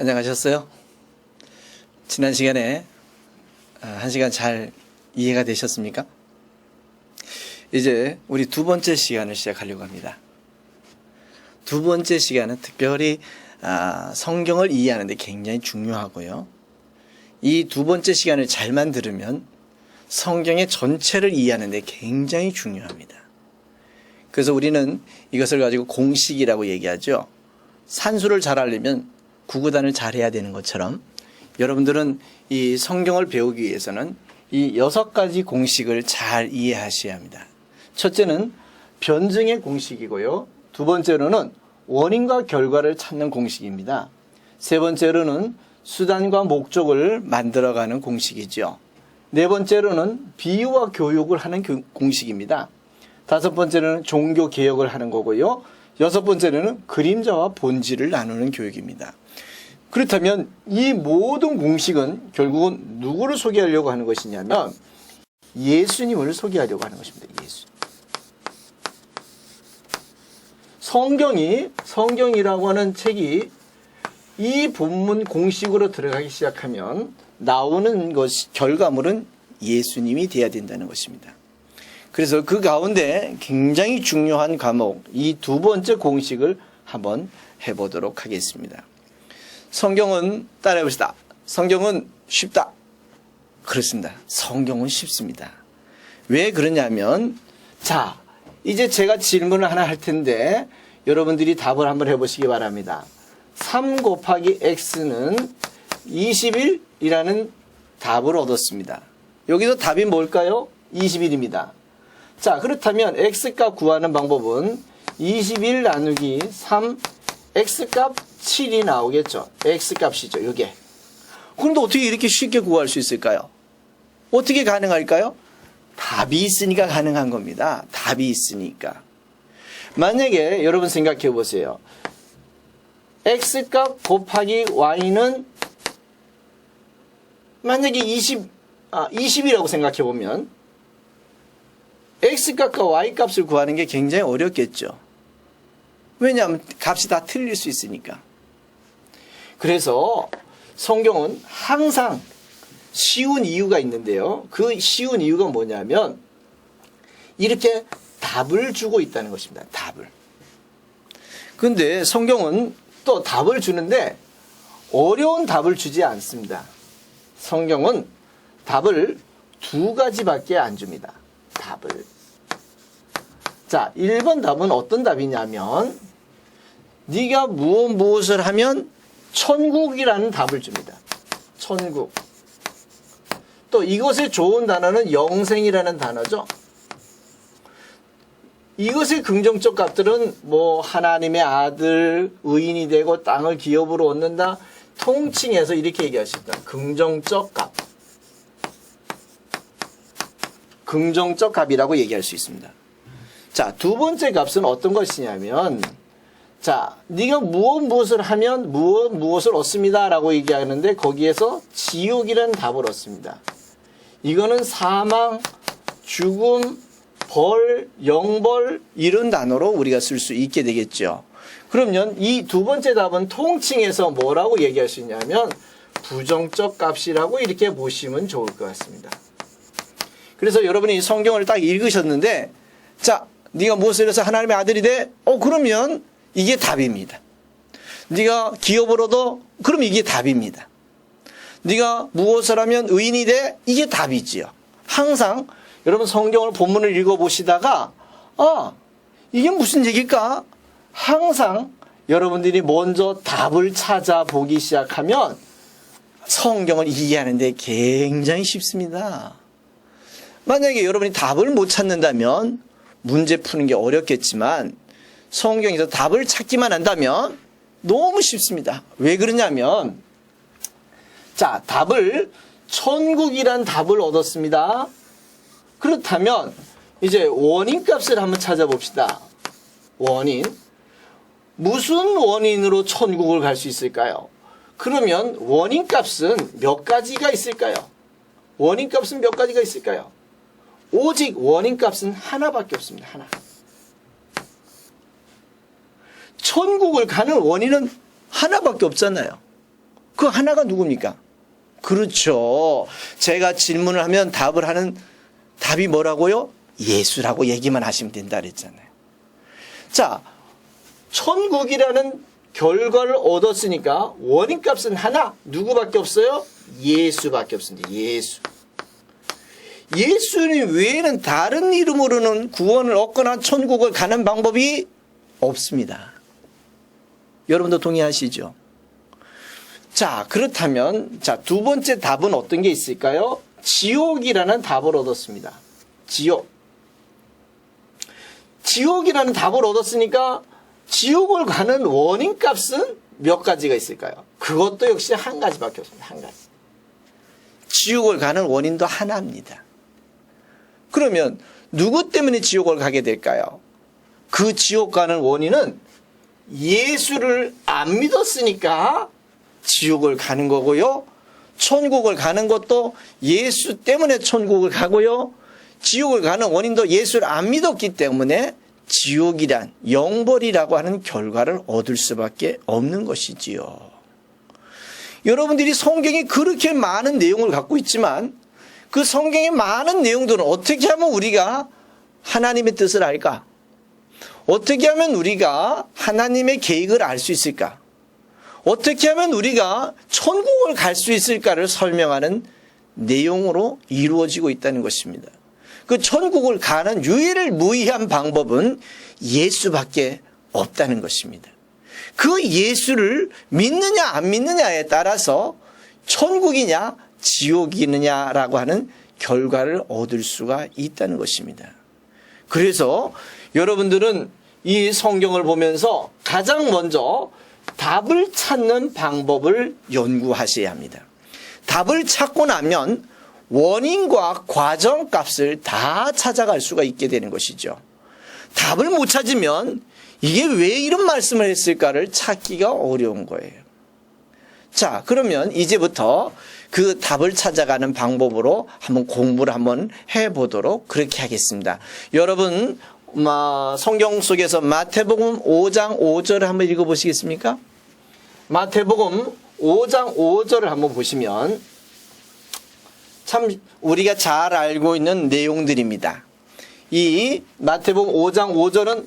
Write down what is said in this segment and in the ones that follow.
안녕하셨어요? 지난 시간에 한 시간 잘 이해가 되셨습니까? 이제 우리 두 번째 시간을 시작하려고 합니다. 두 번째 시간은 특별히 성경을 이해하는 데 굉장히 중요하고요. 이 두 번째 시간을 잘만 들으면 성경의 전체를 이해하는 데 굉장히 중요합니다. 그래서 우리는 이것을 가지고 공식이라고 얘기하죠. 산수를 잘 하려면 구구단을 잘 해야 되는 것처럼 여러분들은 이 성경을 배우기 위해서는 이 6가지 공식을 잘 이해하셔야 합니다. 첫째는 변증의 공식이고요. 두 번째로는 원인과 결과를 찾는 공식입니다. 세 번째로는 수단과 목적을 만들어가는 공식이죠. 네 번째로는 비유와 교육을 하는 공식입니다. 다섯 번째로는 종교 개혁을 하는 거고요. 여섯 번째로는 그림자와 본질을 나누는 교육입니다. 그렇다면 이 모든 공식은 결국은 누구를 소개하려고 하는 것이냐면 예수님을 소개하려고 하는 것입니다. 예수님. 성경이라고 하는 책이 이 본문 공식으로 들어가기 시작하면 나오는 결과물은 예수님이 되어야 된다는 것입니다. 그래서 그 가운데 굉장히 중요한 과목, 이 두 번째 공식을 한번 해보도록 하겠습니다. 성경은 따라해봅시다. 성경은 쉽다. 그렇습니다. 성경은 쉽습니다. 왜 그러냐면 자, 이제 제가 질문을 하나 할 텐데 여러분들이 답을 한번 해보시기 바랍니다. 3 곱하기 x는 21이라는 답을 얻었습니다. 여기서 답이 뭘까요? 21입니다. 자, 그렇다면 x값 구하는 방법은 21 나누기 3 x값 7이 나오겠죠. x값이죠. 이게. 그런데 어떻게 이렇게 쉽게 구할 수 있을까요? 어떻게 가능할까요? 답이 있으니까 가능한 겁니다. 답이 있으니까. 만약에 여러분 생각해 보세요. x값 곱하기 y는 만약에 20이라고 생각해 보면 x값과 y값을 구하는 게 굉장히 어렵겠죠. 왜냐하면 값이 다 틀릴 수 있으니까. 그래서 성경은 항상 쉬운 이유가 있는데요. 그 쉬운 이유가 뭐냐면 이렇게 답을 주고 있다는 것입니다. 답을. 근데 성경은 또 답을 주는데 어려운 답을 주지 않습니다. 성경은 답을 2가지밖에 안 줍니다. 답을. 자, 1번 답은 어떤 답이냐면 네가 무엇을 하면 천국이라는 답을 줍니다. 천국. 또 이것의 좋은 단어는 영생이라는 단어죠. 이것의 긍정적 값들은 뭐 하나님의 아들, 의인이 되고 땅을 기업으로 얻는다. 통칭해서 이렇게 얘기하십니다. 긍정적 값. 긍정적 값이라고 얘기할 수 있습니다. 자, 두 번째 값은 어떤 것이냐면 자, 네가 무엇을 하면 무엇을 얻습니다 라고 얘기하는데 거기에서 지옥이라는 답을 얻습니다. 이거는 사망, 죽음, 벌, 영벌 이런 단어로 우리가 쓸 수 있게 되겠죠. 그러면 이 두 번째 답은 통칭해서 뭐라고 얘기할 수 있냐면 부정적 값이라고 이렇게 보시면 좋을 것 같습니다. 그래서 여러분이 성경을 딱 읽으셨는데 자, 네가 무엇을 해서 하나님의 아들이 돼? 그러면 이게 답입니다. 네가 기업을 얻어? 그럼 이게 답입니다. 네가 무엇을 하면 의인이 돼? 이게 답이지요. 항상 여러분 성경을 본문을 읽어보시다가 이게 무슨 얘기일까? 항상 여러분들이 먼저 답을 찾아보기 시작하면 성경을 이해하는 데 굉장히 쉽습니다. 만약에 여러분이 답을 못 찾는다면 문제 푸는 게 어렵겠지만 성경에서 답을 찾기만 한다면 너무 쉽습니다. 왜 그러냐면 자, 답을 천국이란 답을 얻었습니다. 그렇다면 이제 원인값을 한번 찾아봅시다. 원인. 무슨 원인으로 천국을 갈 수 있을까요? 그러면 원인값은 몇 가지가 있을까요? 원인값은 몇 가지가 있을까요? 오직 원인값은 하나밖에 없습니다. 하나. 천국을 가는 원인은 하나밖에 없잖아요. 그 하나가 누굽니까? 그렇죠. 제가 질문을 하면 답을 하는 답이 뭐라고요? 예수라고 얘기만 하시면 된다 그랬잖아요. 자, 천국이라는 결과를 얻었으니까 원인값은 하나. 누구밖에 없어요? 예수밖에 없습니다. 예수. 예수님 외에는 다른 이름으로는 구원을 얻거나 천국을 가는 방법이 없습니다. 여러분도 동의하시죠? 자, 그렇다면 두 번째 답은 어떤 게 있을까요? 지옥이라는 답을 얻었습니다. 지옥이라는 답을 얻었으니까 지옥을 가는 원인값은 몇 가지가 있을까요? 그것도 역시 한 가지밖에 없습니다. 한 가지. 지옥을 가는 원인도 하나입니다. 그러면 누구 때문에 지옥을 가게 될까요? 그 지옥 가는 원인은 예수를 안 믿었으니까 지옥을 가는 거고요. 천국을 가는 것도 예수 때문에 천국을 가고요. 지옥을 가는 원인도 예수를 안 믿었기 때문에 지옥이란 영벌이라고 하는 결과를 얻을 수밖에 없는 것이지요. 여러분들이 성경이 그렇게 많은 내용을 갖고 있지만 그 성경의 많은 내용들은 어떻게 하면 우리가 하나님의 뜻을 알까? 어떻게 하면 우리가 하나님의 계획을 알 수 있을까? 어떻게 하면 우리가 천국을 갈 수 있을까를 설명하는 내용으로 이루어지고 있다는 것입니다. 그 천국을 가는 유일무이한 방법은 예수밖에 없다는 것입니다. 그 예수를 믿느냐 안 믿느냐에 따라서 천국이냐 지옥이느냐라고 하는 결과를 얻을 수가 있다는 것입니다. 그래서 여러분들은 이 성경을 보면서 가장 먼저 답을 찾는 방법을 연구하셔야 합니다. 답을 찾고 나면 원인과 과정값을 다 찾아갈 수가 있게 되는 것이죠. 답을 못 찾으면 이게 왜 이런 말씀을 했을까를 찾기가 어려운 거예요. 자, 그러면 이제부터 그 답을 찾아가는 방법으로 한번 공부를 한번 해보도록 그렇게 하겠습니다. 여러분 성경 속에서 마태복음 5장 5절을 한번 읽어보시겠습니까? 마태복음 5장 5절을 한번 보시면 참 우리가 잘 알고 있는 내용들입니다. 이 마태복음 5장 5절은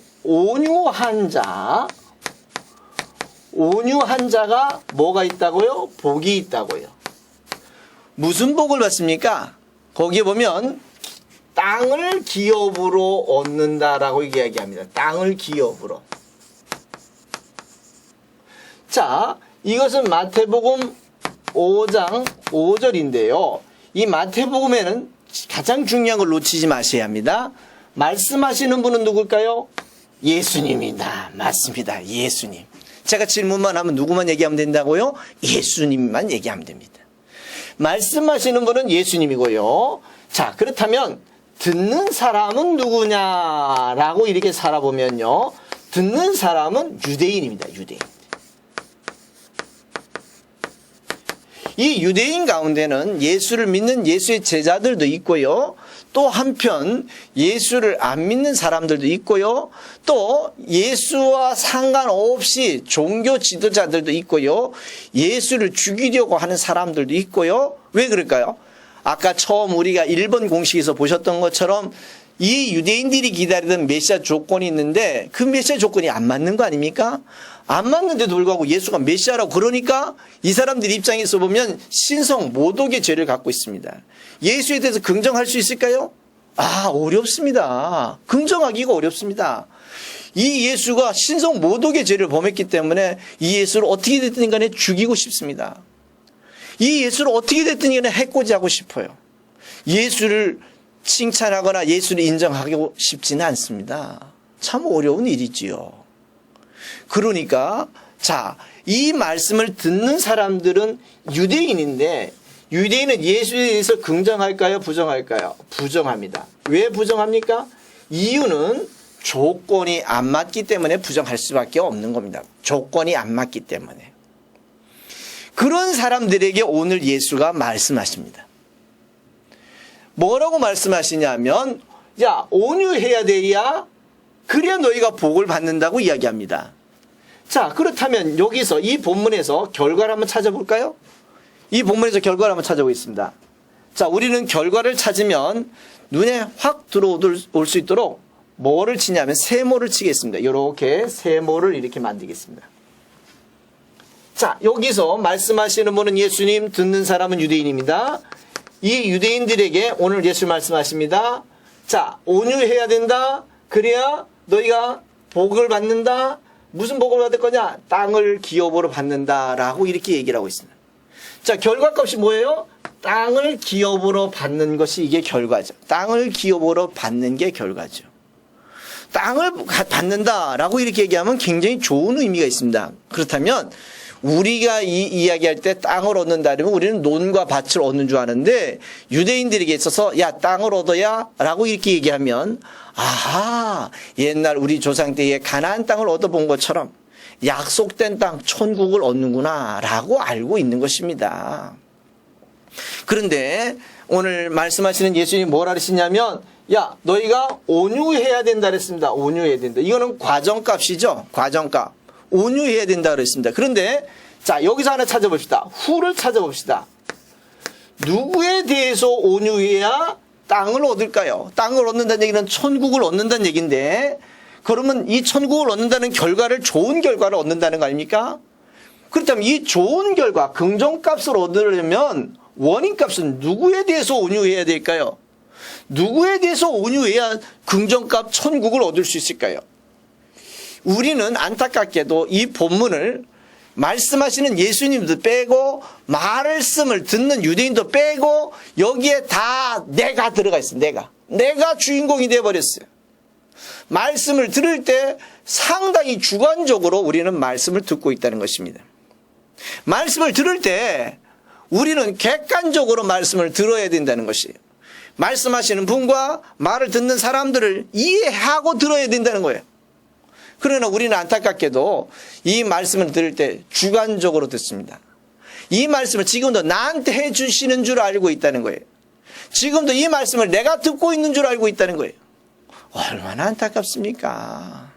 온유한 자가 뭐가 있다고요? 복이 있다고요. 무슨 복을 받습니까? 거기에 보면 땅을 기업으로 얻는다라고 이야기합니다. 땅을 기업으로. 자, 이것은 마태복음 5장 5절인데요. 이 마태복음에는 가장 중요한 걸 놓치지 마셔야 합니다. 말씀하시는 분은 누굴까요? 예수님이다. 맞습니다. 예수님. 제가 질문만 하면 누구만 얘기하면 된다고요? 예수님만 얘기하면 됩니다. 말씀하시는 분은 예수님이고요. 자, 그렇다면 듣는 사람은 누구냐라고 이렇게 살아보면요. 듣는 사람은 유대인입니다. 유대인. 이 유대인 가운데는 예수를 믿는 예수의 제자들도 있고요. 또 한편 예수를 안 믿는 사람들도 있고요. 또 예수와 상관없이 종교 지도자들도 있고요. 예수를 죽이려고 하는 사람들도 있고요. 왜 그럴까요? 아까 처음 우리가 1번 공식에서 보셨던 것처럼 이 유대인들이 기다리던 메시아 조건이 있는데 그 메시아 조건이 안 맞는 거 아닙니까? 안 맞는데도 불구하고 예수가 메시아라고 그러니까 이 사람들 입장에서 보면 신성 모독의 죄를 갖고 있습니다. 예수에 대해서 긍정할 수 있을까요? 어렵습니다. 긍정하기가 어렵습니다. 이 예수가 신성 모독의 죄를 범했기 때문에 이 예수를 어떻게 됐든 간에 죽이고 싶습니다. 이 예수를 어떻게 됐든 간에 해코지하고 싶어요. 예수를 칭찬하거나 예수를 인정하고 싶지는 않습니다. 참 어려운 일이지요. 그러니까 이 말씀을 듣는 사람들은 유대인인데 유대인은 예수에 대해서 긍정할까요? 부정할까요? 부정합니다. 왜 부정합니까? 이유는 조건이 안 맞기 때문에 부정할 수밖에 없는 겁니다. 조건이 안 맞기 때문에. 그런 사람들에게 오늘 예수가 말씀하십니다. 뭐라고 말씀하시냐면 온유해야 돼야 그래야 너희가 복을 받는다고 이야기합니다. 자, 그렇다면 여기서 이 본문에서 결과를 한번 찾아볼까요? 이 본문에서 결과를 한번 찾아보겠습니다. 자, 우리는 결과를 찾으면 눈에 확 들어올 수 있도록 뭐를 치냐면 세모를 치겠습니다. 이렇게 세모를 이렇게 만들겠습니다. 자, 여기서 말씀하시는 분은 예수님, 듣는 사람은 유대인입니다. 이 유대인들에게 오늘 예수 말씀하십니다. 자, 온유해야 된다. 그래야 너희가 복을 받는다. 무슨 복을 받을 거냐? 땅을 기업으로 받는다라고 이렇게 얘기를 하고 있습니다. 자, 결과값이 뭐예요? 땅을 기업으로 받는 것이 이게 결과죠. 땅을 기업으로 받는 게 결과죠. 땅을 받는다라고 이렇게 얘기하면 굉장히 좋은 의미가 있습니다. 그렇다면 우리가 이 이야기할 때 땅을 얻는다면 우리는 논과 밭을 얻는 줄 아는데 유대인들에게 있어서 야, 땅을 얻어야 라고 이렇게 얘기하면 아하, 옛날 우리 조상 때에 가나안 땅을 얻어본 것처럼 약속된 땅, 천국을 얻는구나 라고 알고 있는 것입니다. 그런데 오늘 말씀하시는 예수님이 뭐라 그러시냐면 야, 너희가 온유해야 된다 그랬습니다. 온유해야 된다. 이거는 과정값이죠. 과정값. 온유해야 된다 그랬습니다. 그런데 자, 여기서 하나 찾아봅시다. 후를 찾아봅시다. 누구에 대해서 온유해야 땅을 얻을까요? 땅을 얻는다는 얘기는 천국을 얻는다는 얘기인데 그러면 이 천국을 얻는다는 결과를 좋은 결과를 얻는다는 거 아닙니까? 그렇다면 이 좋은 결과, 긍정값을 얻으려면 원인값은 누구에 대해서 온유해야 될까요? 누구에 대해서 온유해야 긍정값 천국을 얻을 수 있을까요? 우리는 안타깝게도 이 본문을 말씀하시는 예수님도 빼고 말씀을 듣는 유대인도 빼고 여기에 다 내가 들어가 있어요. 내가 주인공이 되어버렸어요. 말씀을 들을 때 상당히 주관적으로 우리는 말씀을 듣고 있다는 것입니다. 말씀을 들을 때 우리는 객관적으로 말씀을 들어야 된다는 것이에요. 말씀하시는 분과 말을 듣는 사람들을 이해하고 들어야 된다는 거예요. 그러나 우리는 안타깝게도 이 말씀을 들을 때 주관적으로 듣습니다. 이 말씀을 지금도 나한테 해주시는 줄 알고 있다는 거예요. 지금도 이 말씀을 내가 듣고 있는 줄 알고 있다는 거예요. 얼마나 안타깝습니까?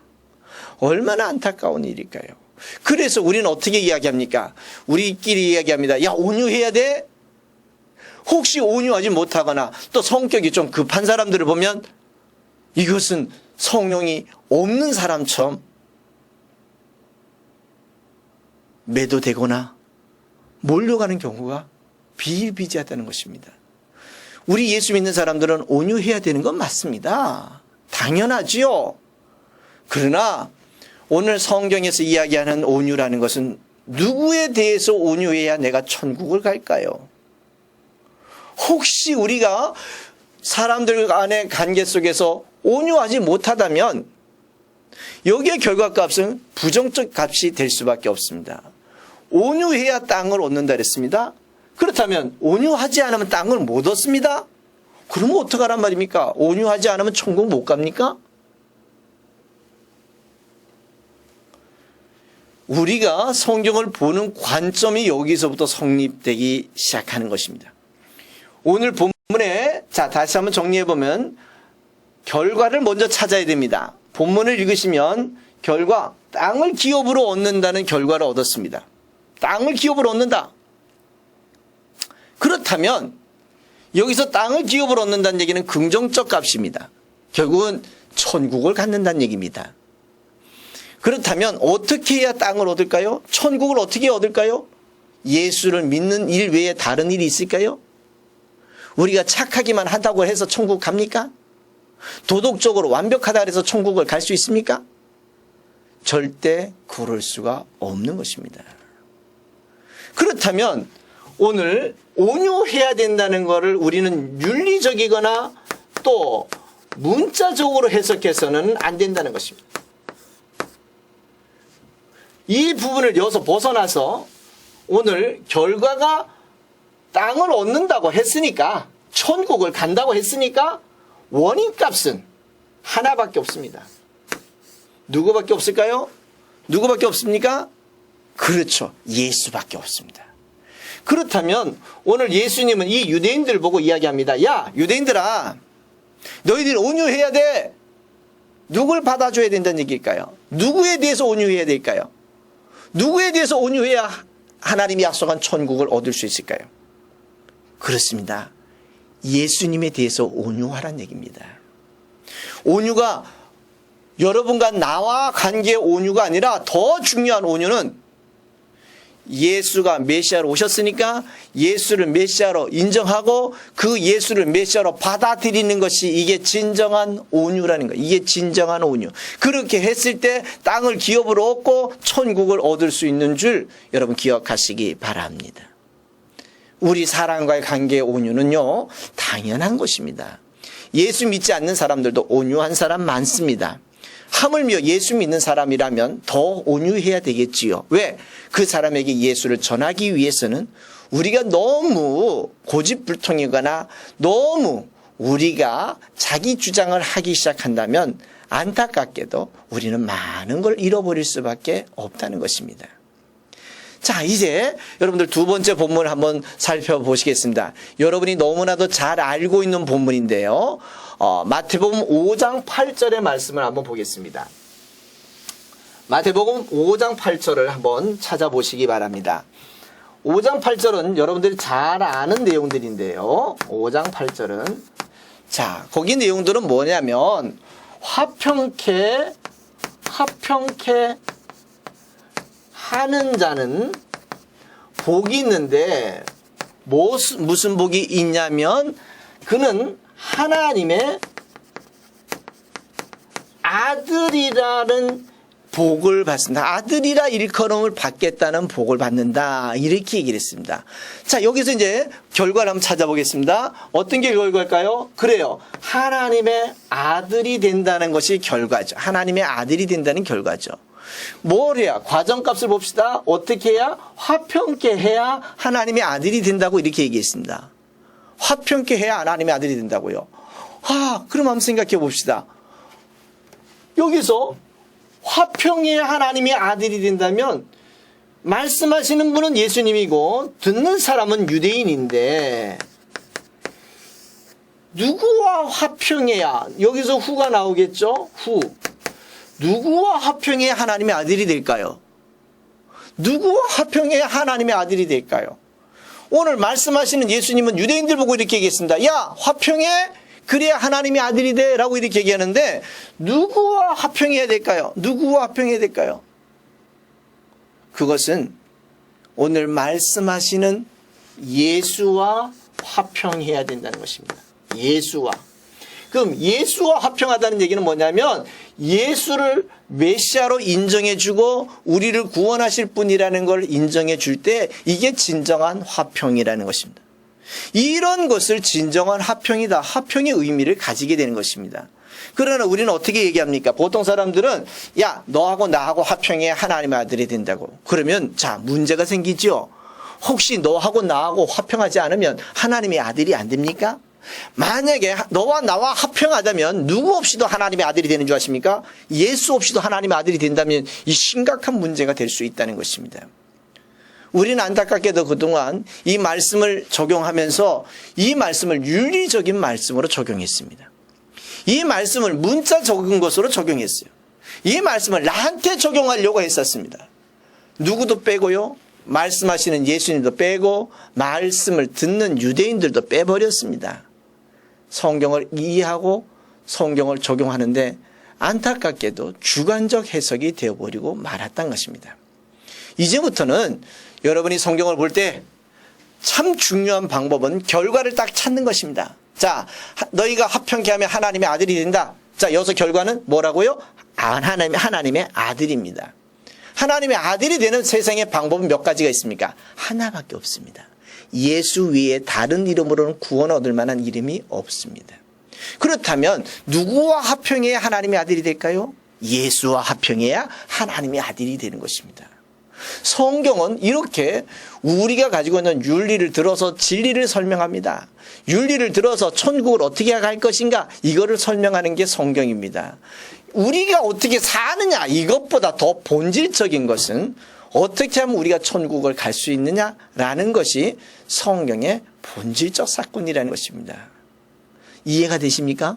얼마나 안타까운 일일까요? 그래서 우리는 어떻게 이야기합니까? 우리끼리 이야기합니다. 야, 온유해야 돼? 혹시 온유하지 못하거나 또 성격이 좀 급한 사람들을 보면 이것은 성령이 없는 사람처럼 매도되거나 몰려가는 경우가 비일비재하다는 것입니다. 우리 예수 믿는 사람들은 온유해야 되는 건 맞습니다. 당연하지요. 그러나 오늘 성경에서 이야기하는 온유라는 것은 누구에 대해서 온유해야 내가 천국을 갈까요? 혹시 우리가 사람들 간의 관계 속에서 온유하지 못하다면 여기에 결과값은 부정적 값이 될 수밖에 없습니다. 온유해야 땅을 얻는다 그랬습니다. 그렇다면 온유하지 않으면 땅을 못 얻습니다. 그러면 어떡하란 말입니까? 온유하지 않으면 천국 못 갑니까? 우리가 성경을 보는 관점이 여기서부터 성립되기 시작하는 것입니다. 오늘 본문에 자 다시 한번 정리해보면 결과를 먼저 찾아야 됩니다. 본문을 읽으시면 결과 땅을 기업으로 얻는다는 결과를 얻었습니다. 땅을 기업으로 얻는다. 그렇다면 여기서 땅을 기업으로 얻는다는 얘기는 긍정적 값입니다. 결국은 천국을 갖는다는 얘기입니다. 그렇다면 어떻게 해야 땅을 얻을까요? 천국을 어떻게 얻을까요? 예수를 믿는 일 외에 다른 일이 있을까요? 우리가 착하기만 하다고 해서 천국 갑니까? 도덕적으로 완벽하다 해서 천국을 갈 수 있습니까? 절대 그럴 수가 없는 것입니다. 그렇다면 오늘 온유해야 된다는 것을 우리는 윤리적이거나 또 문자적으로 해석해서는 안 된다는 것입니다. 이 부분을 여기서 벗어나서 오늘 결과가 땅을 얻는다고 했으니까 천국을 간다고 했으니까 원인값은 하나밖에 없습니다. 누구밖에 없을까요? 누구밖에 없습니까? 그렇죠. 예수밖에 없습니다. 그렇다면 오늘 예수님은 이 유대인들을 보고 이야기합니다. 야, 유대인들아, 너희들 온유해야 돼. 누굴 받아줘야 된다는 얘기일까요? 누구에 대해서 온유해야 될까요? 누구에 대해서 온유해야 하나님이 약속한 천국을 얻을 수 있을까요? 그렇습니다. 예수님에 대해서 온유하란 얘기입니다. 온유가 여러분과 나와 관계의 온유가 아니라 더 중요한 온유는 예수가 메시아로 오셨으니까 예수를 메시아로 인정하고 그 예수를 메시아로 받아들이는 것이 이게 진정한 온유라는 거예요. 이게 진정한 온유. 그렇게 했을 때 땅을 기업으로 얻고 천국을 얻을 수 있는 줄 여러분 기억하시기 바랍니다. 우리 사람과의 관계의 온유는요, 당연한 것입니다. 예수 믿지 않는 사람들도 온유한 사람 많습니다. 하물며 예수 믿는 사람이라면 더 온유해야 되겠지요. 왜? 그 사람에게 예수를 전하기 위해서는 우리가 너무 고집불통이거나 너무 우리가 자기 주장을 하기 시작한다면 안타깝게도 우리는 많은 걸 잃어버릴 수밖에 없다는 것입니다. 자, 이제 여러분들 두 번째 본문을 한번 살펴보시겠습니다. 여러분이 너무나도 잘 알고 있는 본문인데요. 마태복음 5장 8절의 말씀을 한번 보겠습니다. 마태복음 5장 8절을 한번 찾아보시기 바랍니다. 5장 8절은 여러분들이 잘 아는 내용들인데요. 5장 8절은 자, 거기 내용들은 뭐냐면 화평케 하는 자는 복이 있는데 무슨 복이 있냐면 그는 하나님의 아들이라는 복을 받습니다. 아들이라 일컬음을 받겠다는 복을 받는다. 이렇게 얘기를 했습니다. 자, 여기서 이제 결과를 한번 찾아보겠습니다. 어떤 게 결과일까요? 그래요. 하나님의 아들이 된다는 것이 결과죠. 하나님의 아들이 된다는 결과죠. 뭘 해야? 과정값을 봅시다. 어떻게 해야? 화평케 해야 하나님의 아들이 된다고 이렇게 얘기했습니다. 화평케 해야 하나님의 아들이 된다고요. 그럼 한번 생각해 봅시다. 여기서 화평해야 하나님의 아들이 된다면 말씀하시는 분은 예수님이고 듣는 사람은 유대인인데 누구와 화평해야 여기서 후가 나오겠죠? 후. 누구와 화평해야 하나님의 아들이 될까요? 누구와 화평해야 하나님의 아들이 될까요? 오늘 말씀하시는 예수님은 유대인들 보고 이렇게 얘기했습니다. 야, 화평해? 그래야 하나님의 아들이 돼 라고 이렇게 얘기하는데 누구와 화평해야 될까요? 누구와 화평해야 될까요? 그것은 오늘 말씀하시는 예수와 화평해야 된다는 것입니다. 예수와. 그럼 예수와 화평하다는 얘기는 뭐냐면 예수를 메시아로 인정해주고 우리를 구원하실 분이라는 걸 인정해 줄 때 이게 진정한 화평이라는 것입니다. 이런 것을 진정한 화평이다. 화평의 의미를 가지게 되는 것입니다. 그러나 우리는 어떻게 얘기합니까? 보통 사람들은 야, 너하고 나하고 화평해 하나님의 아들이 된다고. 그러면 자, 문제가 생기죠. 혹시 너하고 나하고 화평하지 않으면 하나님의 아들이 안 됩니까? 만약에 너와 나와 화평하다면 누구 없이도 하나님의 아들이 되는 줄 아십니까? 예수 없이도 하나님의 아들이 된다면 이 심각한 문제가 될 수 있다는 것입니다. 우리는 안타깝게도 그동안 이 말씀을 적용하면서 이 말씀을 윤리적인 말씀으로 적용했습니다. 이 말씀을 문자 적은 것으로 적용했어요. 이 말씀을 나한테 적용하려고 했었습니다. 누구도 빼고요. 말씀하시는 예수님도 빼고 말씀을 듣는 유대인들도 빼버렸습니다. 성경을 이해하고 성경을 적용하는데 안타깝게도 주관적 해석이 되어버리고 말았던 것입니다. 이제부터는 여러분이 성경을 볼 때 참 중요한 방법은 결과를 딱 찾는 것입니다. 자, 너희가 화평케 하면 하나님의 아들이 된다. 자, 여기서 결과는 뭐라고요? 하나님의 아들입니다. 하나님의 아들이 되는 세상의 방법은 몇 가지가 있습니까? 하나밖에 없습니다. 예수 외에 다른 이름으로는 구원 얻을 만한 이름이 없습니다. 그렇다면 누구와 화평해야 하나님의 아들이 될까요? 예수와 화평해야 하나님의 아들이 되는 것입니다. 성경은 이렇게 우리가 가지고 있는 윤리를 들어서 진리를 설명합니다. 윤리를 들어서 천국을 어떻게 갈 것인가 이거를 설명하는 게 성경입니다. 우리가 어떻게 사느냐 이것보다 더 본질적인 것은 어떻게 하면 우리가 천국을 갈 수 있느냐라는 것이 성경의 본질적 사건이라는 것입니다. 이해가 되십니까?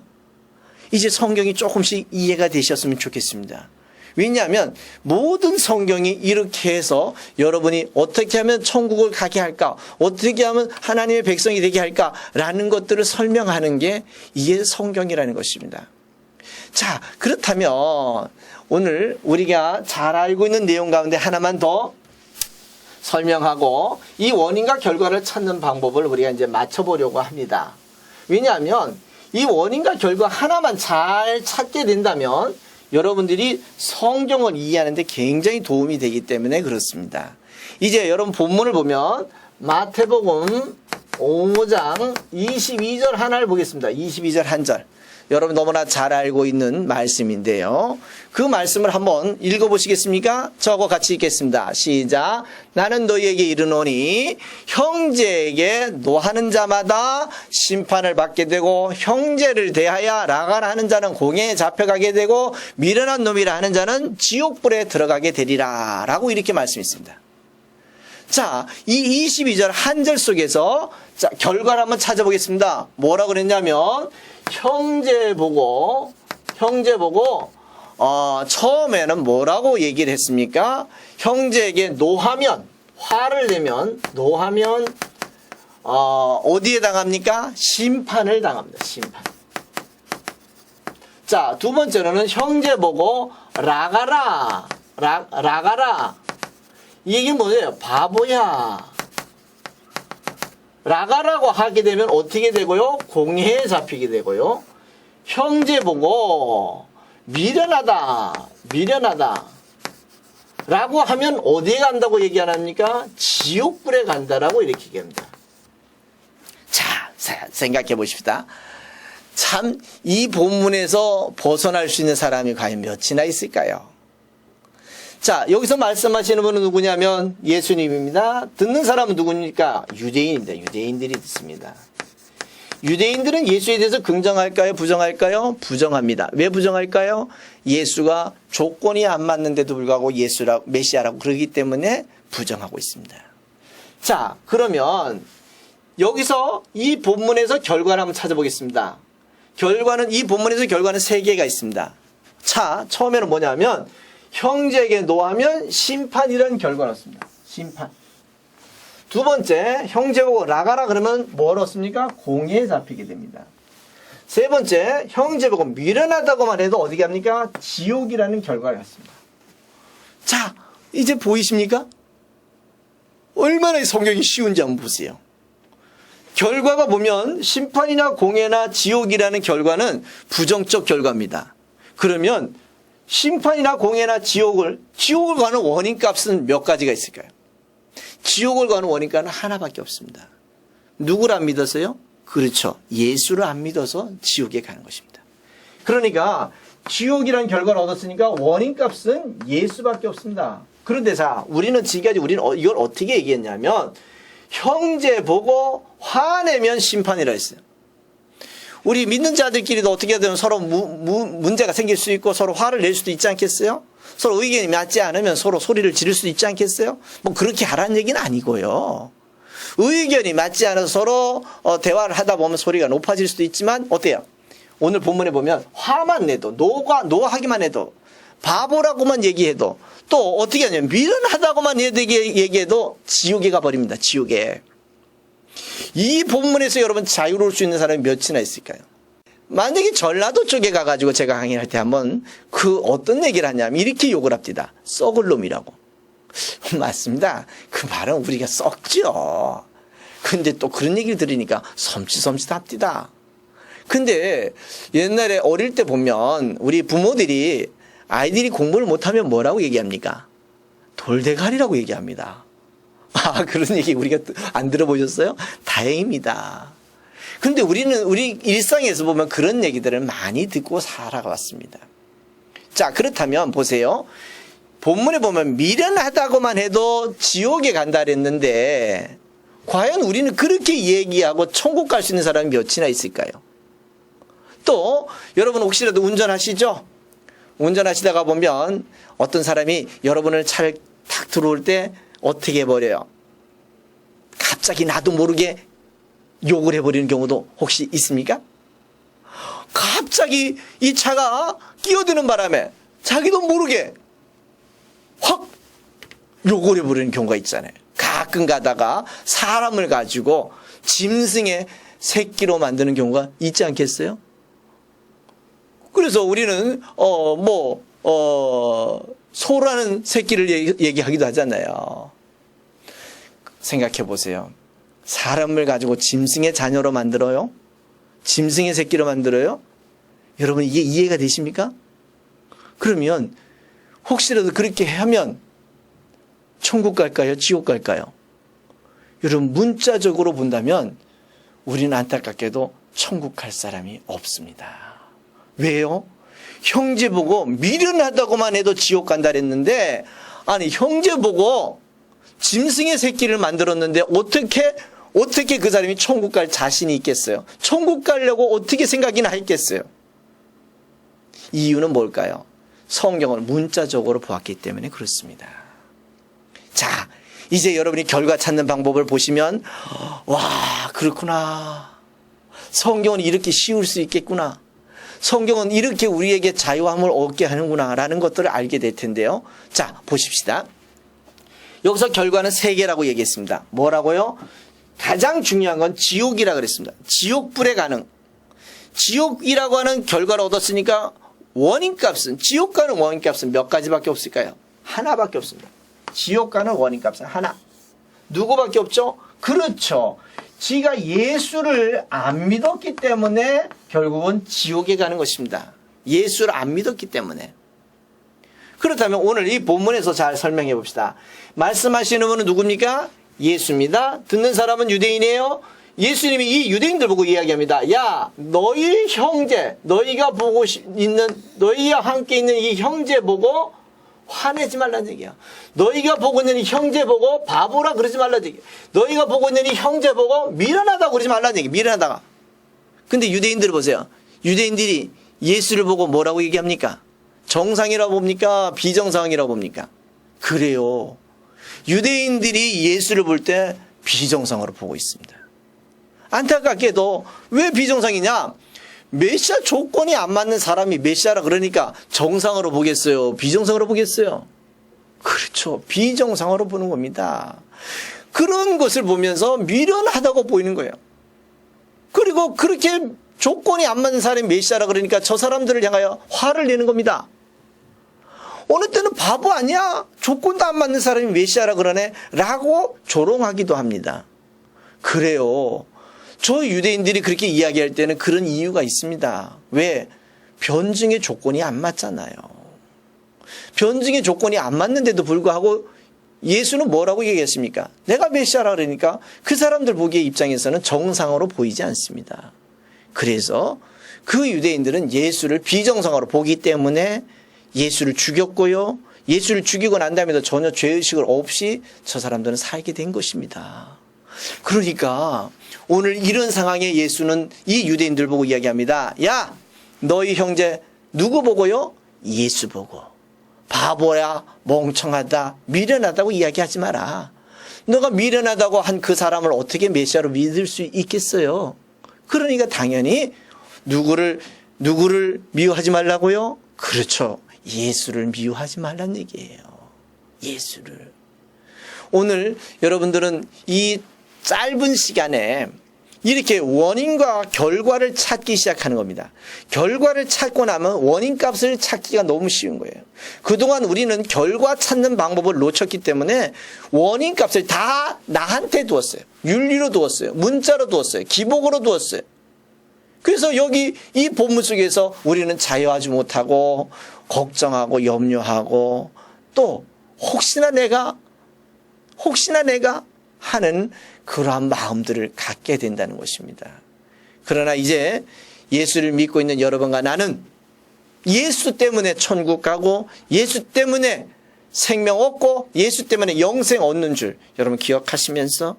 이제 성경이 조금씩 이해가 되셨으면 좋겠습니다. 왜냐하면 모든 성경이 이렇게 해서 여러분이 어떻게 하면 천국을 가게 할까? 어떻게 하면 하나님의 백성이 되게 할까라는 것들을 설명하는 게 이게 성경이라는 것입니다. 자, 그렇다면 오늘 우리가 잘 알고 있는 내용 가운데 하나만 더 설명하고 이 원인과 결과를 찾는 방법을 우리가 이제 맞춰보려고 합니다. 왜냐하면 이 원인과 결과 하나만 잘 찾게 된다면 여러분들이 성경을 이해하는데 굉장히 도움이 되기 때문에 그렇습니다. 이제 여러분 본문을 보면 마태복음 5장 22절 하나를 보겠습니다. 22절 한 절. 여러분 너무나 잘 알고 있는 말씀인데요. 그 말씀을 한번 읽어보시겠습니까? 저하고 같이 읽겠습니다. 시작. 나는 너희에게 이르노니 형제에게 노하는 자마다 심판을 받게 되고 형제를 대하여 라가라 하는 자는 공회에 잡혀가게 되고 미련한 놈이라 하는 자는 지옥불에 들어가게 되리라 라고 이렇게 말씀했습니다. 자, 이 22절 한 절 속에서 자, 결과를 한번 찾아보겠습니다. 뭐라고 그랬냐면 형제 보고 처음에는 뭐라고 얘기를 했습니까? 형제에게 노하면 화를 내면 노하면 어디에 당합니까? 심판을 당합니다. 심판. 자, 두 번째로는 형제 보고 라가라. 이게 뭐예요? 바보야. 라가라고 하게 되면 어떻게 되고요? 공회에 잡히게 되고요. 형제 보고 미련하다 라고 하면 어디에 간다고 얘기 안 합니까? 지옥불에 간다라고 이렇게 얘기합니다. 자, 생각해 보십시다. 참 이 본문에서 벗어날 수 있는 사람이 과연 몇이나 있을까요? 자, 여기서 말씀하시는 분은 누구냐면 예수님입니다. 듣는 사람은 누구입니까? 유대인입니다. 유대인들이 듣습니다. 유대인들은 예수에 대해서 긍정할까요? 부정할까요? 부정합니다. 왜 부정할까요? 예수가 조건이 안 맞는데도 불구하고 메시아라고 그러기 때문에 부정하고 있습니다. 자, 그러면 여기서 이 본문에서 결과를 한번 찾아보겠습니다. 이 본문에서 결과는 3개가 있습니다. 자, 처음에는 뭐냐면 형제에게 노하면 심판이라는 결과를 얻습니다. 심판. 두 번째, 형제 보고 라가라 그러면 뭘 얻습니까? 공회에 잡히게 됩니다. 세 번째, 형제 보고 미련하다고만 해도 어디 갑니까? 지옥이라는 결과를 얻습니다. 자, 이제 보이십니까? 얼마나 성경이 쉬운지 한번 보세요. 결과가 보면 심판이나 공회나 지옥이라는 결과는 부정적 결과입니다. 그러면 심판이나 공회나 지옥을 가는 원인값은 몇 가지가 있을까요? 지옥을 가는 원인값은 하나밖에 없습니다. 누구를 안 믿어서요? 그렇죠. 예수를 안 믿어서 지옥에 가는 것입니다. 그러니까 지옥이라는 결과를 얻었으니까 원인값은 예수밖에 없습니다. 그런데 우리는 지금까지 이걸 어떻게 얘기했냐면 형제 보고 화내면 심판이라 했어요. 우리 믿는 자들끼리도 어떻게 되면 서로 문제가 생길 수 있고 서로 화를 낼 수도 있지 않겠어요? 서로 의견이 맞지 않으면 서로 소리를 지를 수도 있지 않겠어요? 뭐 그렇게 하라는 얘기는 아니고요. 의견이 맞지 않아서 서로 대화를 하다 보면 소리가 높아질 수도 있지만 어때요? 오늘 본문에 보면 화만 내도 노하기만 해도 바보라고만 얘기해도 또 어떻게 하냐면 미련하다고만 얘기해도 지옥에 가버립니다. 지옥에. 이 본문에서 여러분 자유로울 수 있는 사람이 몇이나 있을까요? 만약에 전라도 쪽에 가가지고 제가 강의할 때 한번 어떤 얘기를 하냐면 이렇게 욕을 합니다. 썩을 놈이라고. 맞습니다. 그 말은 우리가 썩죠. 근데 또 그런 얘기를 들으니까 섬찟합디다. 근데 옛날에 어릴 때 보면 우리 부모들이 아이들이 공부를 못하면 뭐라고 얘기합니까? 돌대가리라고 얘기합니다. 아, 그런 얘기 우리가 안 들어보셨어요? 다행입니다. 근데 우리는 우리 일상에서 보면 그런 얘기들을 많이 듣고 살아왔습니다. 자, 그렇다면 보세요. 본문에 보면 미련하다고만 해도 지옥에 간다 그랬는데 과연 우리는 그렇게 얘기하고 천국 갈 수 있는 사람이 몇이나 있을까요? 또 여러분 혹시라도 운전하시죠? 운전하시다가 보면 어떤 사람이 여러분을 차를 탁 들어올 때 어떻게 해버려요? 갑자기 나도 모르게 욕을 해버리는 경우도 혹시 있습니까? 갑자기 이 차가 끼어드는 바람에 자기도 모르게 확 욕을 해버리는 경우가 있잖아요. 가끔 가다가 사람을 가지고 짐승의 새끼로 만드는 경우가 있지 않겠어요? 그래서 우리는 소라는 새끼를 얘기하기도 하잖아요. 생각해 보세요. 사람을 가지고 짐승의 자녀로 만들어요? 짐승의 새끼로 만들어요? 여러분 이게 이해가 되십니까? 그러면 혹시라도 그렇게 하면 천국 갈까요? 지옥 갈까요? 여러분 문자적으로 본다면 우리는 안타깝게도 천국 갈 사람이 없습니다. 왜요? 형제 보고 미련하다고만 해도 지옥 간다 그랬는데, 아니 형제 보고 짐승의 새끼를 만들었는데 어떻게 그 사람이 천국 갈 자신이 있겠어요? 천국 가려고 어떻게 생각이나 했겠어요? 이유는 뭘까요? 성경을 문자적으로 보았기 때문에 그렇습니다. 자, 이제 여러분이 결과 찾는 방법을 보시면 와, 그렇구나. 성경은 이렇게 쉬울 수 있겠구나. 성경은 이렇게 우리에게 자유함을 얻게 하는구나 라는 것들을 알게 될 텐데요. 자, 보십시다. 여기서 결과는 3개라고 얘기했습니다. 뭐라고요? 가장 중요한 건 지옥이라 그랬습니다. 지옥불에 가는. 지옥이라고 하는 결과를 얻었으니까 원인값은, 지옥 가는 원인값은 몇 가지밖에 없을까요? 하나밖에 없습니다. 지옥 가는 원인값은 하나. 누구밖에 없죠? 그렇죠. 지가 예수를 안 믿었기 때문에 결국은 지옥에 가는 것입니다. 예수를 안 믿었기 때문에. 그렇다면 오늘 이 본문에서 잘 설명해 봅시다. 말씀하시는 분은 누굽니까? 예수입니다. 듣는 사람은 유대인이에요. 예수님이 이 유대인들 보고 이야기합니다. 야, 너희 형제, 너희가 함께 있는 이 형제 보고 화내지 말라는 얘기야. 너희가 보고 있는 이 형제 보고 바보라 그러지 말라는 얘기야. 너희가 보고 있는 이 형제 보고 미련하다고 그러지 말라는 얘기야. 미련하다가. 근데 유대인들 보세요. 유대인들이 예수를 보고 뭐라고 얘기합니까? 정상이라고 봅니까? 비정상이라고 봅니까? 그래요. 유대인들이 예수를 볼 때 비정상으로 보고 있습니다. 안타깝게도 왜 비정상이냐? 메시아 조건이 안 맞는 사람이 메시아라 그러니까 정상으로 보겠어요? 비정상으로 보겠어요? 그렇죠. 비정상으로 보는 겁니다. 그런 것을 보면서 미련하다고 보이는 거예요. 그리고 그렇게 조건이 안 맞는 사람이 메시아라 그러니까 저 사람들을 향하여 화를 내는 겁니다. 어느 때는 바보 아니야? 조건도 안 맞는 사람이 메시아라 그러네? 라고 조롱하기도 합니다. 그래요. 저 유대인들이 그렇게 이야기할 때는 그런 이유가 있습니다. 왜? 변증의 조건이 안 맞잖아요. 변증의 조건이 안 맞는데도 불구하고 예수는 뭐라고 얘기했습니까? 내가 메시아라 그러니까 그 사람들 보기에 입장에서는 정상으로 보이지 않습니다. 그래서 그 유대인들은 예수를 비정상으로 보기 때문에 예수를 죽였고요. 예수를 죽이고 난 다음에도 전혀 죄의식을 없이 저 사람들은 살게 된 것입니다. 그러니까 오늘 이런 상황에 예수는 이 유대인들 보고 이야기합니다. 야, 너희 형제 누구 보고요? 예수 보고. 바보야, 멍청하다, 미련하다고 이야기하지 마라. 너가 미련하다고 한 그 사람을 어떻게 메시아로 믿을 수 있겠어요? 그러니까 당연히 누구를 미워하지 말라고요? 그렇죠. 예수를 미워하지 말란 얘기예요. 예수를. 오늘 여러분들은 이 짧은 시간에 이렇게 원인과 결과를 찾기 시작하는 겁니다. 결과를 찾고 나면 원인값을 찾기가 너무 쉬운 거예요. 그동안 우리는 결과 찾는 방법을 놓쳤기 때문에 원인값을 다 나한테 두었어요. 윤리로 두었어요. 문자로 두었어요. 기복으로 두었어요. 그래서 여기 이 본문 속에서 우리는 자유하지 못하고 걱정하고 염려하고 또 혹시나 내가 하는 그러한 마음들을 갖게 된다는 것입니다. 그러나 이제 예수를 믿고 있는 여러분과 나는 예수 때문에 천국 가고 예수 때문에 생명 얻고 예수 때문에 영생 얻는 줄 여러분 기억하시면서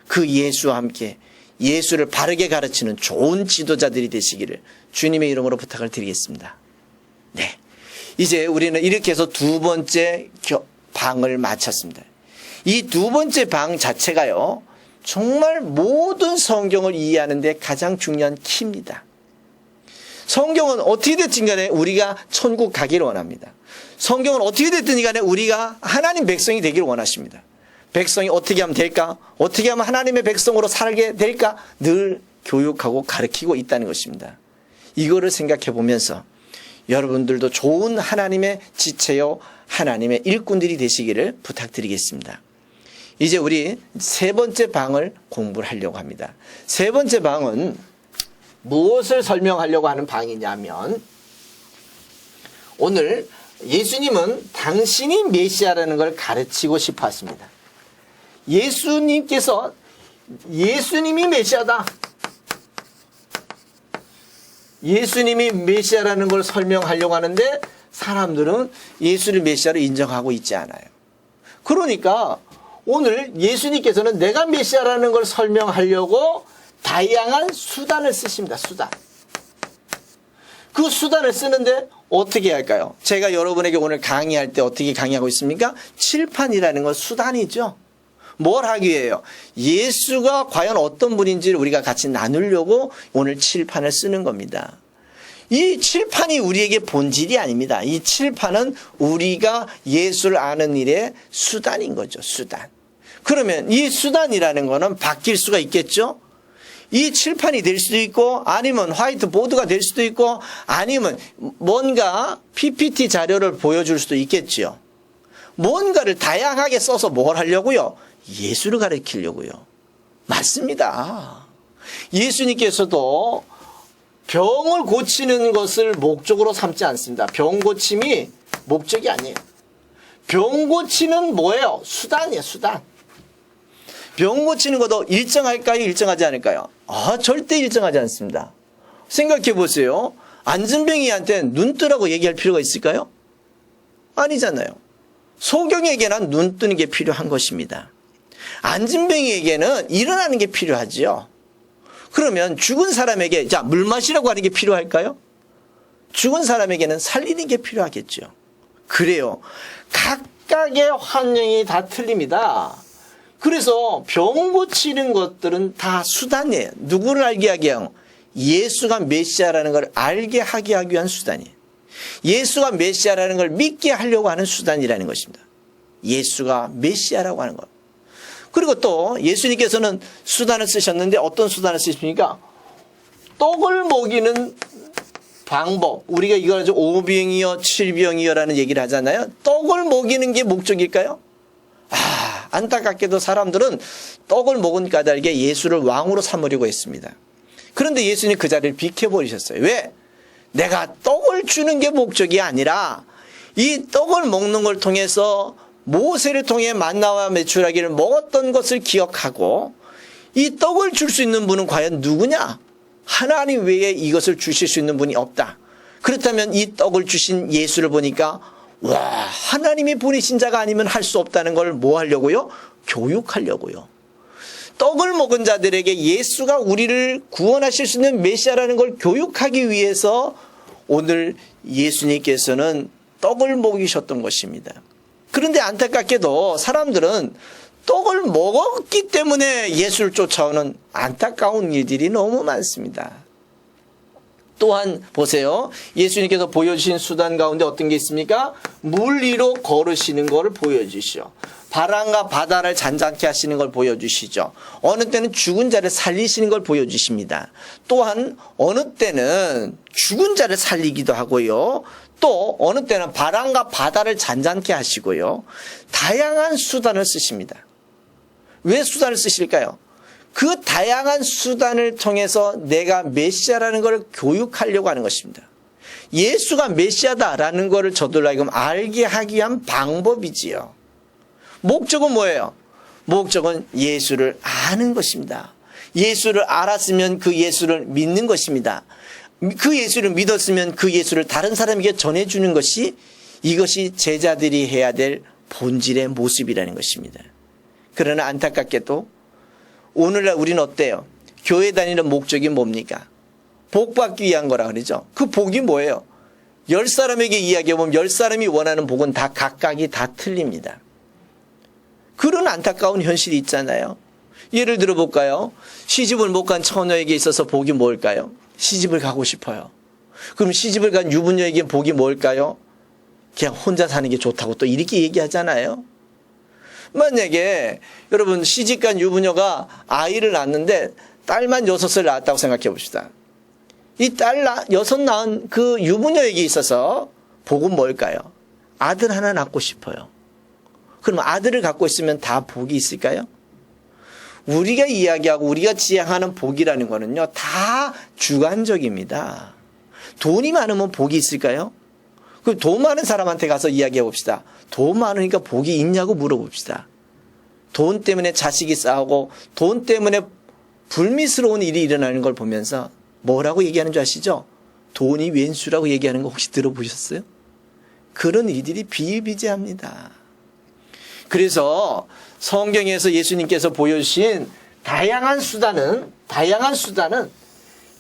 그 예수와 함께 예수를 바르게 가르치는 좋은 지도자들이 되시기를 주님의 이름으로 부탁을 드리겠습니다. 네, 이제 우리는 이렇게 해서 두 번째 방을 마쳤습니다. 이 두 번째 방 자체가요, 정말 모든 성경을 이해하는 데 가장 중요한 키입니다. 성경은 어떻게 됐든 간에 우리가 천국 가기를 원합니다. 성경은 어떻게 됐든 간에 우리가 하나님 백성이 되기를 원하십니다. 백성이 어떻게 하면 될까? 어떻게 하면 하나님의 백성으로 살게 될까? 늘 교육하고 가르치고 있다는 것입니다. 이거를 생각해 보면서 여러분들도 좋은 하나님의 지체요, 하나님의 일꾼들이 되시기를 부탁드리겠습니다. 이제 우리 세 번째 방을 공부를 하려고 합니다. 세 번째 방은 무엇을 설명하려고 하는 방이냐면, 오늘 예수님은 당신이 메시아라는 걸 가르치고 싶어 하십니다. 예수님께서 예수님이 메시아다, 예수님이 메시아라는 걸 설명하려고 하는데 사람들은 예수를 메시아로 인정하고 있지 않아요. 그러니까 오늘 예수님께서는 내가 메시아라는 걸 설명하려고 다양한 수단을 쓰십니다. 수단. 그 수단을 쓰는데 어떻게 할까요? 제가 여러분에게 오늘 강의할 때 어떻게 강의하고 있습니까? 칠판이라는 건 수단이죠. 뭘 하기 위해요? 예수가 과연 어떤 분인지를 우리가 같이 나누려고 오늘 칠판을 쓰는 겁니다. 이 칠판이 우리에게 본질이 아닙니다. 이 칠판은 우리가 예수를 아는 일의 수단인 거죠. 수단. 그러면 이 수단이라는 거는 바뀔 수가 있겠죠? 이 칠판이 될 수도 있고, 아니면 화이트보드가 될 수도 있고, 아니면 뭔가 PPT 자료를 보여줄 수도 있겠죠. 뭔가를 다양하게 써서 뭘 하려고요? 예수를 가르치려고요. 맞습니다. 예수님께서도 병을 고치는 것을 목적으로 삼지 않습니다. 병 고침이 목적이 아니에요. 병 고치는 뭐예요? 수단이에요, 수단. 병 고치는 것도 일정할까요? 일정하지 않을까요? 절대 일정하지 않습니다. 생각해 보세요. 안진뱅이한테 눈 뜨라고 얘기할 필요가 있을까요? 아니잖아요. 소경에게는 눈 뜨는 게 필요한 것입니다. 안진뱅이에게는 일어나는 게 필요하지요. 그러면 죽은 사람에게 자, 물 마시라고 하는 게 필요할까요? 죽은 사람에게는 살리는 게 필요하겠죠. 그래요. 각각의 환경이 다 틀립니다. 그래서 병 고치는 것들은 다 수단이에요. 누구를 알게 하게 하고, 예수가 메시아라는 걸 알게 하게 하기 위한 수단이에요. 예수가 메시아라는 걸 믿게 하려고 하는 수단이라는 것입니다. 예수가 메시아라고 하는 것. 그리고 또 예수님께서는 수단을 쓰셨는데 어떤 수단을 쓰십니까? 떡을 먹이는 방법. 우리가 이걸 5병이요 7병이요 라는 얘기를 하잖아요. 떡을 먹이는 게 목적일까요? 안타깝게도 사람들은 떡을 먹은 까닭에 예수를 왕으로 삼으려고 했습니다. 그런데 예수님 그 자리를 비켜버리셨어요. 왜? 내가 떡을 주는 게 목적이 아니라 이 떡을 먹는 걸 통해서 모세를 통해 만나와 메추라기를 먹었던 것을 기억하고, 이 떡을 줄 수 있는 분은 과연 누구냐? 하나님 외에 이것을 주실 수 있는 분이 없다. 그렇다면 이 떡을 주신 예수를 보니까 와, 하나님이 보내신 자가 아니면 할 수 없다는 걸 뭐 하려고요? 교육하려고요. 떡을 먹은 자들에게 예수가 우리를 구원하실 수 있는 메시아라는 걸 교육하기 위해서 오늘 예수님께서는 떡을 먹이셨던 것입니다. 그런데 안타깝게도 사람들은 떡을 먹었기 때문에 예수를 쫓아오는 안타까운 일들이 너무 많습니다. 또한 보세요. 예수님께서 보여주신 수단 가운데 어떤 게 있습니까? 물 위로 걸으시는 것을 보여주시죠. 바람과 바다를 잔잔케 하시는 걸 보여주시죠. 어느 때는 죽은 자를 살리시는 걸 보여주십니다. 또한 어느 때는 죽은 자를 살리기도 하고요. 또 어느 때는 바람과 바다를 잔잔케 하시고요. 다양한 수단을 쓰십니다. 왜 수단을 쓰실까요? 그 다양한 수단을 통해서 내가 메시아라는 걸 교육하려고 하는 것입니다. 예수가 메시아다라는 것을 저들로 하여금 알게 하기 위한 방법이지요. 목적은 뭐예요? 목적은 예수를 아는 것입니다. 예수를 알았으면 그 예수를 믿는 것입니다. 그 예수를 믿었으면 그 예수를 다른 사람에게 전해주는 것이, 이것이 제자들이 해야 될 본질의 모습이라는 것입니다. 그러나 안타깝게도 오늘날 우리는 어때요? 교회 다니는 목적이 뭡니까? 복 받기 위한 거라 그러죠. 그 복이 뭐예요? 10사람에게 이야기해보면 10사람이 원하는 복은 다 각각이 다 틀립니다. 그런 안타까운 현실이 있잖아요. 예를 들어볼까요? 시집을 못 간 처녀에게 있어서 복이 뭘까요? 시집을 가고 싶어요. 그럼 시집을 간 유부녀에게 복이 뭘까요? 그냥 혼자 사는 게 좋다고 또 이렇게 얘기하잖아요. 만약에 여러분 시집간 유부녀가 아이를 낳았는데 딸만 6을 낳았다고 생각해 봅시다. 이 딸 6 낳은 그 유부녀에게 있어서 복은 뭘까요? 아들 하나 낳고 싶어요. 그럼 아들을 갖고 있으면 다 복이 있을까요? 우리가 이야기하고 우리가 지향하는 복이라는 거는요, 다 주관적입니다. 돈이 많으면 복이 있을까요? 그럼 돈 많은 사람한테 가서 이야기해 봅시다. 돈 많으니까 복이 있냐고 물어봅시다. 돈 때문에 자식이 싸우고 돈 때문에 불미스러운 일이 일어나는 걸 보면서 뭐라고 얘기하는 줄 아시죠? 돈이 왼수라고 얘기하는 거 혹시 들어보셨어요? 그런 일들이 비일비재합니다. 그래서 성경에서 예수님께서 보여주신 다양한 수단은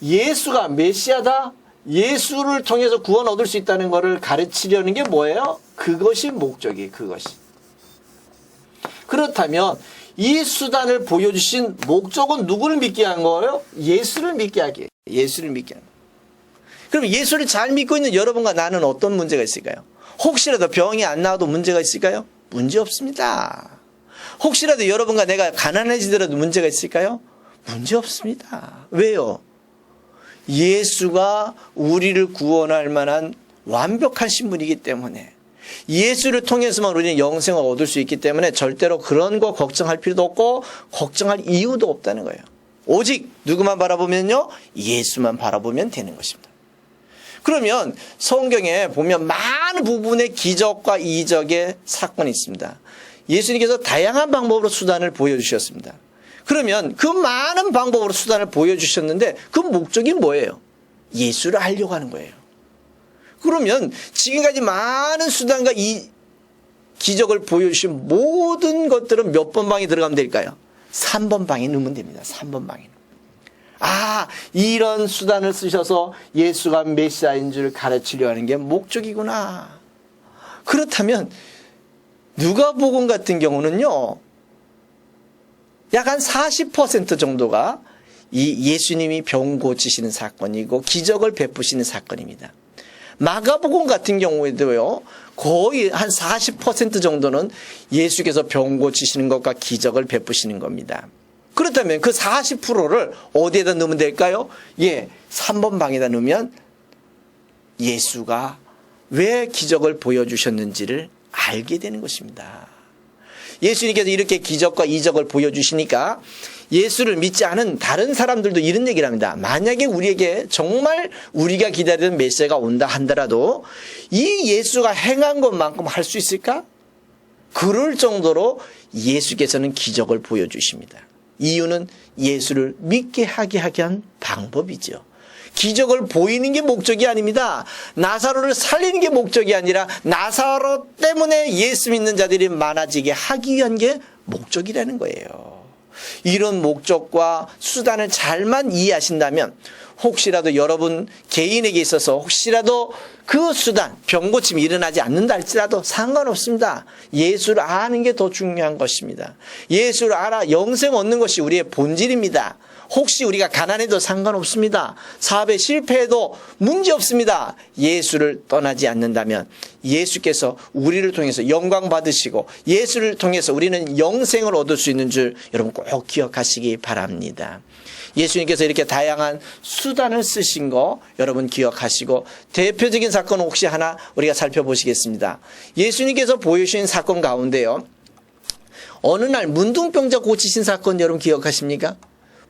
예수가 메시아다, 예수를 통해서 구원 얻을 수 있다는 것을 가르치려는 게 뭐예요? 그것이 목적이에요. 그것이. 그렇다면 이 수단을 보여주신 목적은 누구를 믿게 한 거예요? 예수를 믿게 하기. 예수를 믿게 하는 거예요. 그럼 예수를 잘 믿고 있는 여러분과 나는 어떤 문제가 있을까요? 혹시라도 병이 안 나와도 문제가 있을까요? 문제 없습니다. 혹시라도 여러분과 내가 가난해지더라도 문제가 있을까요? 문제 없습니다. 왜요? 예수가 우리를 구원할 만한 완벽한 신분이기 때문에, 예수를 통해서만 우리는 영생을 얻을 수 있기 때문에 절대로 그런 거 걱정할 필요도 없고 걱정할 이유도 없다는 거예요. 오직 누구만 바라보면요? 예수만 바라보면 되는 것입니다. 그러면 성경에 보면 많은 부분의 기적과 이적의 사건이 있습니다. 예수님께서 다양한 방법으로 수단을 보여주셨습니다. 그러면 그 많은 방법으로 수단을 보여주셨는데 그 목적이 뭐예요? 예수를 알려고 하는 거예요. 그러면 지금까지 많은 수단과 이 기적을 보여주신 모든 것들은 몇 번 방에 들어가면 될까요? 3번 방에 넣으면 됩니다. 3번 방에. 아, 이런 수단을 쓰셔서 예수가 메시아인 줄 가르치려 하는 게 목적이구나. 그렇다면 누가복음 같은 경우는요, 약 한 40% 정도가 이 예수님이 병 고치시는 사건이고 기적을 베푸시는 사건입니다. 마가복음 같은 경우에도요, 거의 한 40% 정도는 예수께서 병 고치시는 것과 기적을 베푸시는 겁니다. 그렇다면 그 40%를 어디에다 넣으면 될까요? 3번 방에다 넣으면 예수가 왜 기적을 보여주셨는지를 알게 되는 것입니다. 예수님께서 이렇게 기적과 이적을 보여주시니까 예수를 믿지 않은 다른 사람들도 이런 얘기를 합니다. 만약에 우리에게 정말 우리가 기다리는 메시아가 온다 한다라도 이 예수가 행한 것만큼 할 수 있을까? 그럴 정도로 예수께서는 기적을 보여주십니다. 이유는 예수를 믿게 하게 한 방법이죠. 기적을 보이는 게 목적이 아닙니다. 나사로를 살리는 게 목적이 아니라 나사로 때문에 예수 믿는 자들이 많아지게 하기 위한 게 목적이라는 거예요. 이런 목적과 수단을 잘만 이해하신다면 혹시라도 여러분 개인에게 있어서 혹시라도 그 수단, 병고침이 일어나지 않는다 할지라도 상관없습니다. 예수를 아는 게 더 중요한 것입니다. 예수를 알아 영생 얻는 것이 우리의 본질입니다. 혹시 우리가 가난해도 상관없습니다. 사업에 실패해도 문제없습니다. 예수를 떠나지 않는다면 예수께서 우리를 통해서 영광 받으시고 예수를 통해서 우리는 영생을 얻을 수 있는 줄 여러분 꼭 기억하시기 바랍니다. 예수님께서 이렇게 다양한 수단을 쓰신 거 여러분 기억하시고 대표적인 사건 혹시 하나 우리가 살펴보시겠습니다. 예수님께서 보여주신 사건 가운데요, 어느 날 문둥병자 고치신 사건 여러분 기억하십니까?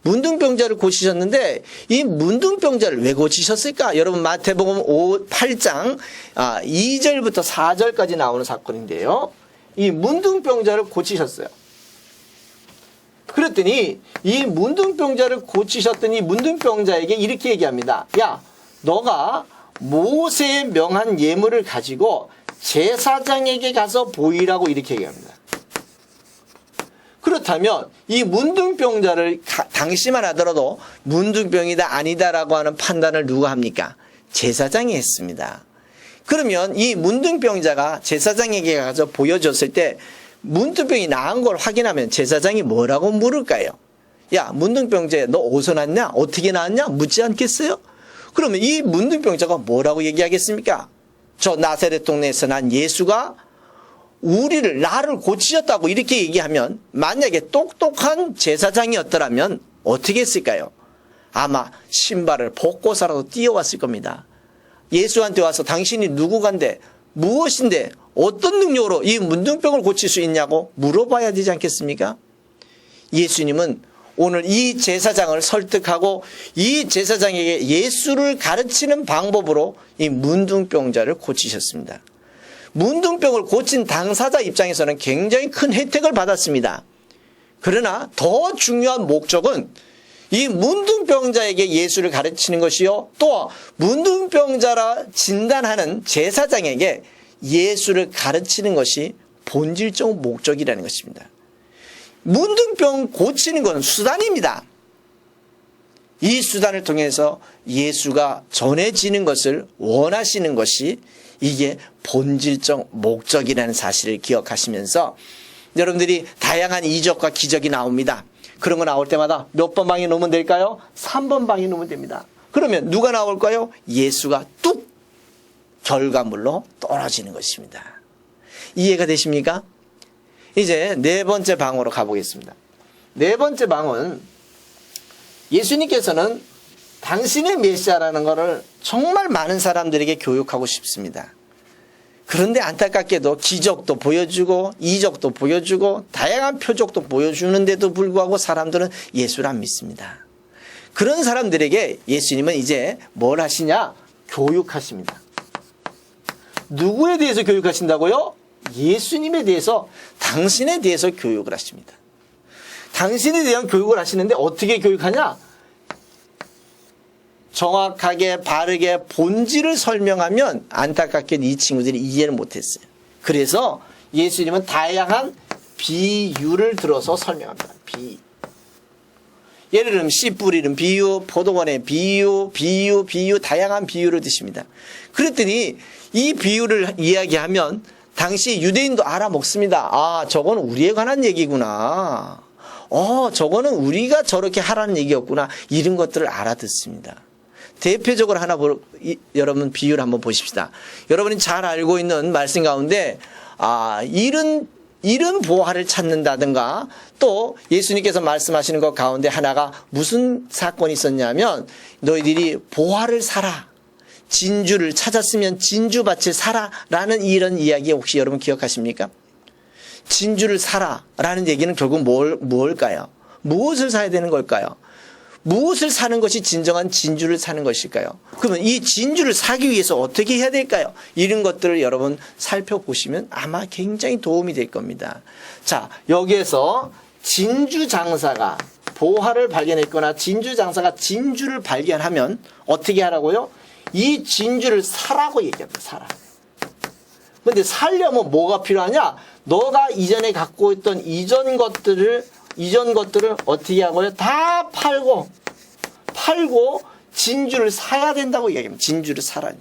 문둥병자를 고치셨는데 이 문둥병자를 왜 고치셨을까? 여러분 마태복음 8장 2절부터 4절까지 나오는 사건인데요. 이 문둥병자를 고치셨어요. 그랬더니 이 문둥병자를 고치셨더니 문둥병자에게 이렇게 얘기합니다. 야, 너가 모세의 명한 예물을 가지고 제사장에게 가서 보이라고 이렇게 얘기합니다. 그렇다면 이 문둥병자를 당시만 하더라도 문둥병이다 아니다라고 하는 판단을 누가 합니까? 제사장이 했습니다. 그러면 이 문둥병자가 제사장에게 가서 보여줬을 때 문둥병이 나은 걸 확인하면 제사장이 뭐라고 물을까요? 야, 문둥병자야, 너 어디서 났냐? 어떻게 나왔냐? 묻지 않겠어요? 그러면 이 문둥병자가 뭐라고 얘기하겠습니까? 저 나사렛 동네에서 난 예수가 나를 고치셨다고 이렇게 얘기하면, 만약에 똑똑한 제사장이었더라면 어떻게 했을까요? 아마 신발을 벗고서라도 뛰어왔을 겁니다. 예수한테 와서 당신이 누구간데, 무엇인데, 어떤 능력으로 이 문둥병을 고칠 수 있냐고 물어봐야 되지 않겠습니까? 예수님은 오늘 이 제사장을 설득하고 이 제사장에게 예수를 가르치는 방법으로 이 문둥병자를 고치셨습니다. 문둥병을 고친 당사자 입장에서는 굉장히 큰 혜택을 받았습니다. 그러나 더 중요한 목적은 이 문둥병자에게 예수를 가르치는 것이요, 또 문둥병자라 진단하는 제사장에게 예수를 가르치는 것이 본질적 목적이라는 것입니다. 문둥병 고치는 것은 수단입니다. 이 수단을 통해서 예수가 전해지는 것을 원하시는 것이 이게 본질적 목적이라는 사실을 기억하시면서, 여러분들이 다양한 이적과 기적이 나옵니다. 그런 거 나올 때마다 몇 번 방에 놓으면 될까요? 3번 방에 놓으면 됩니다. 그러면 누가 나올까요? 예수가 뚝 결과물로 떨어지는 것입니다. 이해가 되십니까? 이제 네 번째 방으로 가보겠습니다. 네 번째 방은, 예수님께서는 당신의 메시아라는 것을 정말 많은 사람들에게 교육하고 싶습니다. 그런데 안타깝게도 기적도 보여주고 이적도 보여주고 다양한 표적도 보여주는데도 불구하고 사람들은 예수를 안 믿습니다. 그런 사람들에게 예수님은 이제 뭘 하시냐? 교육하십니다. 누구에 대해서 교육하신다고요? 예수님에 대해서, 당신에 대해서 교육을 하십니다. 당신에 대한 교육을 하시는데 어떻게 교육하냐? 정확하게 바르게 본질을 설명하면 안타깝게 이 친구들이 이해를 못했어요. 그래서 예수님은 다양한 비유를 들어서 설명합니다. 비유. 예를 들면 씨 뿌리는 비유, 포도원의 비유, 다양한 비유를 드십니다. 그랬더니 이 비유를 이야기하면 당시 유대인도 알아먹습니다. 아, 저건 우리에 관한 얘기구나. 저거는 우리가 저렇게 하라는 얘기였구나. 이런 것들을 알아듣습니다. 대표적으로 여러분 비유를 한번 보십시다. 여러분이 잘 알고 있는 말씀 가운데, 이른 보화를 찾는다든가, 또 예수님께서 말씀하시는 것 가운데 하나가 무슨 사건이 있었냐면, 너희들이 보화를 사라, 진주를 찾았으면 진주밭을 사라 라는 이런 이야기 혹시 여러분 기억하십니까? 진주를 사라 라는 얘기는 결국 뭘까요? 무엇을 사야 되는 걸까요? 무엇을 사는 것이 진정한 진주를 사는 것일까요? 그러면 이 진주를 사기 위해서 어떻게 해야 될까요? 이런 것들을 여러분 살펴보시면 아마 굉장히 도움이 될 겁니다. 자, 여기에서 진주 장사가 보화를 발견했거나 진주 장사가 진주를 발견하면 어떻게 하라고요? 이 진주를 사라고 얘기합니다. 사라. 근데 살려면 뭐가 필요하냐? 너가 이전에 갖고 있던 이전 것들을 어떻게 하고요? 다 팔고 진주를 사야 된다고 얘기합니다. 진주를 사라니.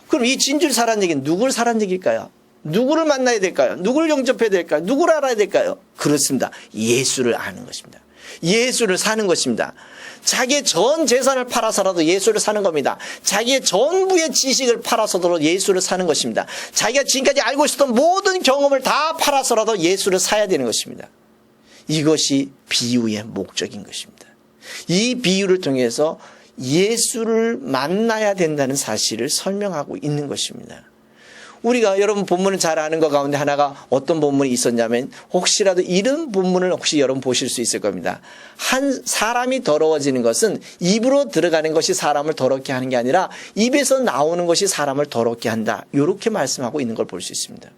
그럼 이 진주를 사라는 얘기는 누구를 사라는 얘기일까요? 누구를 만나야 될까요? 누구를 영접해야 될까요? 누구를 알아야 될까요? 그렇습니다. 예수를 아는 것입니다. 예수를 사는 것입니다. 자기의 전 재산을 팔아서라도 예수를 사는 겁니다. 자기의 전부의 지식을 팔아서도 예수를 사는 것입니다. 자기가 지금까지 알고 있었던 모든 경험을 다 팔아서라도 예수를 사야 되는 것입니다. 이것이 비유의 목적인 것입니다. 이 비유를 통해서 예수를 만나야 된다는 사실을 설명하고 있는 것입니다. 우리가 여러분 본문을 잘 아는 것 가운데 하나가 어떤 본문이 있었냐면, 혹시라도 이런 본문을 혹시 여러분 보실 수 있을 겁니다. 한 사람이 더러워지는 것은 입으로 들어가는 것이 사람을 더럽게 하는 게 아니라 입에서 나오는 것이 사람을 더럽게 한다. 이렇게 말씀하고 있는 걸 볼 수 있습니다.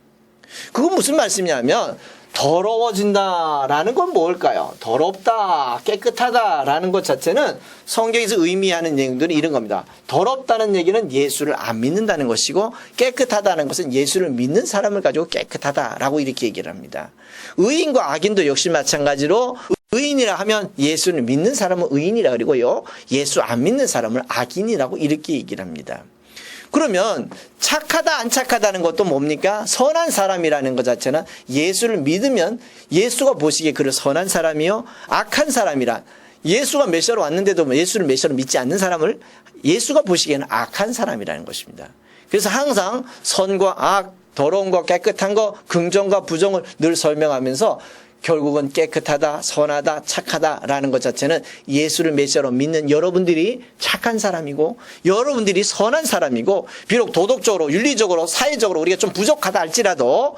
그건 무슨 말씀이냐면, 더러워진다라는 건 뭘까요? 더럽다, 깨끗하다라는 것 자체는 성경에서 의미하는 내용들은 이런 겁니다. 더럽다는 얘기는 예수를 안 믿는다는 것이고, 깨끗하다는 것은 예수를 믿는 사람을 가지고 깨끗하다라고 이렇게 얘기를 합니다. 의인과 악인도 역시 마찬가지로, 의인이라 하면 예수를 믿는 사람은 의인이라 그러고요, 예수 안 믿는 사람을 악인이라고 이렇게 얘기를 합니다. 그러면 착하다 안 착하다는 것도 뭡니까? 선한 사람이라는 것 자체는 예수를 믿으면 예수가 보시기에 그를 선한 사람이요 악한 사람이란, 예수가 메시아로 왔는데도 예수를 메시아로 믿지 않는 사람을 예수가 보시기에는 악한 사람이라는 것입니다. 그래서 항상 선과 악, 더러운 거, 깨끗한 거, 긍정과 부정을 늘 설명하면서 결국은 깨끗하다, 선하다, 착하다라는 것 자체는 예수를 메시아로 믿는 여러분들이 착한 사람이고 여러분들이 선한 사람이고 비록 도덕적으로, 윤리적으로, 사회적으로 우리가 좀 부족하다 할지라도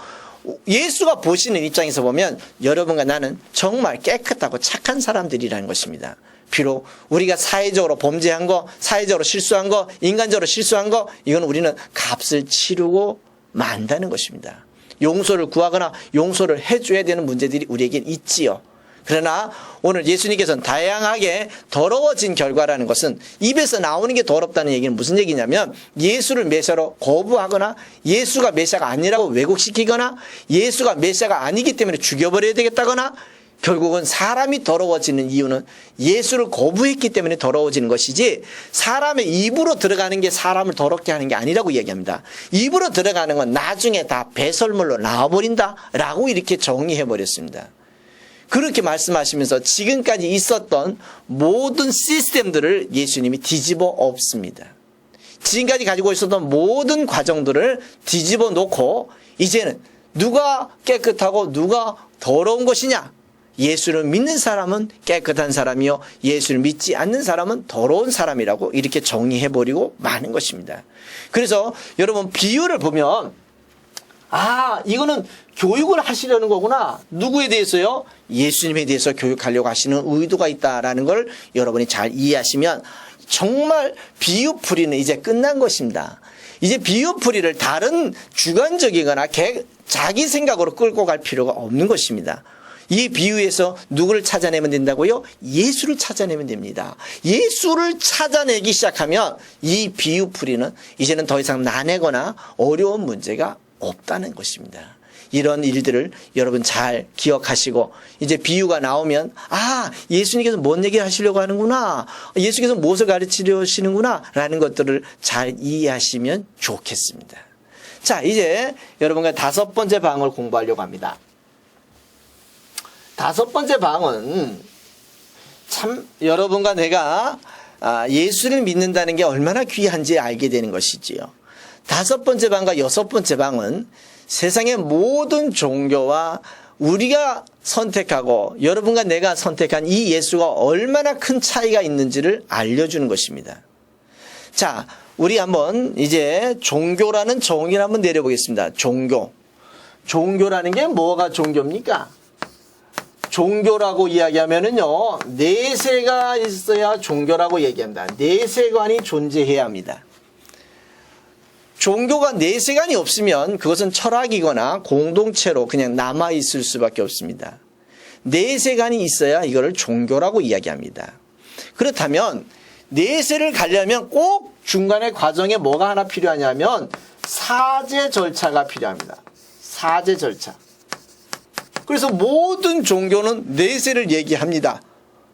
예수가 보시는 입장에서 보면 여러분과 나는 정말 깨끗하고 착한 사람들이라는 것입니다. 비록 우리가 사회적으로 범죄한 거, 사회적으로 실수한 거, 인간적으로 실수한 거 이건 우리는 값을 치르고 만다는 것입니다. 용서를 구하거나 용서를 해줘야 되는 문제들이 우리에겐 있지요. 그러나 오늘 예수님께서는 다양하게 더러워진 결과라는 것은 입에서 나오는 게 더럽다는 얘기는 무슨 얘기냐면 예수를 메시아로 거부하거나 예수가 메시아가 아니라고 왜곡시키거나 예수가 메시아가 아니기 때문에 죽여버려야 되겠다거나 결국은 사람이 더러워지는 이유는 예수를 거부했기 때문에 더러워지는 것이지 사람의 입으로 들어가는 게 사람을 더럽게 하는 게 아니라고 이야기합니다. 입으로 들어가는 건 나중에 다 배설물로 나와버린다라고 이렇게 정의해버렸습니다. 그렇게 말씀하시면서 지금까지 있었던 모든 시스템들을 예수님이 뒤집어 엎습니다. 지금까지 가지고 있었던 모든 과정들을 뒤집어 놓고 이제는 누가 깨끗하고 누가 더러운 것이냐? 예수를 믿는 사람은 깨끗한 사람이요 예수를 믿지 않는 사람은 더러운 사람이라고 이렇게 정의해버리고 마는 것입니다. 그래서 여러분 비유를 보면 이거는 교육을 하시려는 거구나. 누구에 대해서요? 예수님에 대해서 교육하려고 하시는 의도가 있다라는 걸 여러분이 잘 이해하시면 정말 비유풀이는 이제 끝난 것입니다. 이제 비유풀이를 다른 주관적이거나 자기 생각으로 끌고 갈 필요가 없는 것입니다. 이 비유에서 누구를 찾아내면 된다고요? 예수를 찾아내면 됩니다. 예수를 찾아내기 시작하면 이 비유풀이는 이제는 더 이상 난해거나 어려운 문제가 없다는 것입니다. 이런 일들을 여러분 잘 기억하시고 이제 비유가 나오면 예수님께서 뭔 얘기 하시려고 하는구나. 예수께서 무엇을 가르치려 하시는구나 라는 것들을 잘 이해하시면 좋겠습니다. 자, 이제 여러분과 5번째 방을 공부하려고 합니다. 5번째 방은 참 여러분과 내가 예수를 믿는다는 게 얼마나 귀한지 알게 되는 것이지요. 5번째 방과 6번째 방은 세상의 모든 종교와 우리가 선택하고 여러분과 내가 선택한 이 예수가 얼마나 큰 차이가 있는지를 알려주는 것입니다. 자, 우리 한번 이제 종교라는 정의를 한번 내려보겠습니다. 종교라는 게 뭐가 종교입니까? 종교라고 이야기하면은요, 내세가 있어야 종교라고 얘기합니다. 내세관이 존재해야 합니다. 종교가 내세관이 없으면 그것은 철학이거나 공동체로 그냥 남아있을 수밖에 없습니다. 내세관이 있어야 이거를 종교라고 이야기합니다. 그렇다면 내세를 가려면 꼭 중간에 과정에 뭐가 하나 필요하냐면 사제 절차가 필요합니다. 사제 절차. 그래서 모든 종교는 내세를 얘기합니다.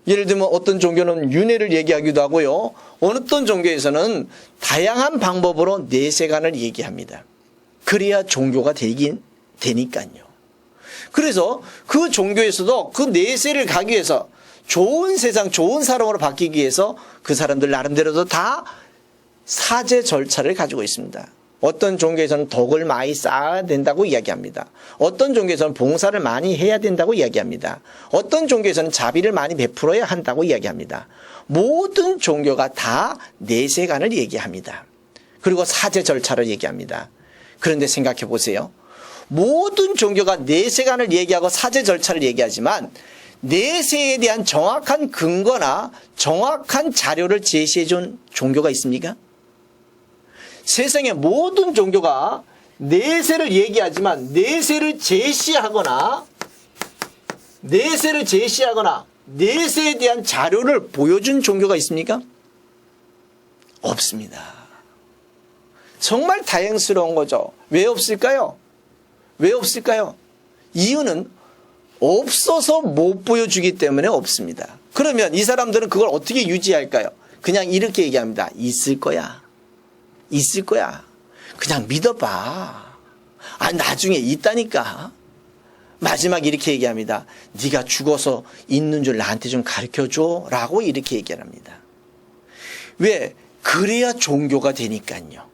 예를 들면 어떤 종교는 윤회를 얘기하기도 하고요. 어떤 종교에서는 다양한 방법으로 내세관을 얘기합니다. 그래야 종교가 되니까요. 그래서 그 종교에서도 그 내세를 가기 위해서 좋은 세상, 좋은 사람으로 바뀌기 위해서 그 사람들 나름대로도 다 사제 절차를 가지고 있습니다. 어떤 종교에서는 덕을 많이 쌓아야 된다고 이야기합니다. 어떤 종교에서는 봉사를 많이 해야 된다고 이야기합니다. 어떤 종교에서는 자비를 많이 베풀어야 한다고 이야기합니다. 모든 종교가 다 내세관을 얘기합니다. 그리고 사제 절차를 얘기합니다. 그런데 생각해 보세요. 모든 종교가 내세관을 얘기하고 사제 절차를 얘기하지만 내세에 대한 정확한 근거나 정확한 자료를 제시해 준 종교가 있습니까? 세상의 모든 종교가 내세를 얘기하지만 내세를 제시하거나 내세에 대한 자료를 보여준 종교가 있습니까? 없습니다. 정말 다행스러운 거죠. 왜 없을까요? 이유는 없어서 못 보여주기 때문에 없습니다. 그러면 이 사람들은 그걸 어떻게 유지할까요? 그냥 이렇게 얘기합니다. 있을 거야. 그냥 믿어봐. 나중에 있다니까. 마지막 이렇게 얘기합니다. 네가 죽어서 있는 줄 나한테 좀 가르쳐줘 라고 이렇게 얘기를 합니다. 왜? 그래야 종교가 되니까요.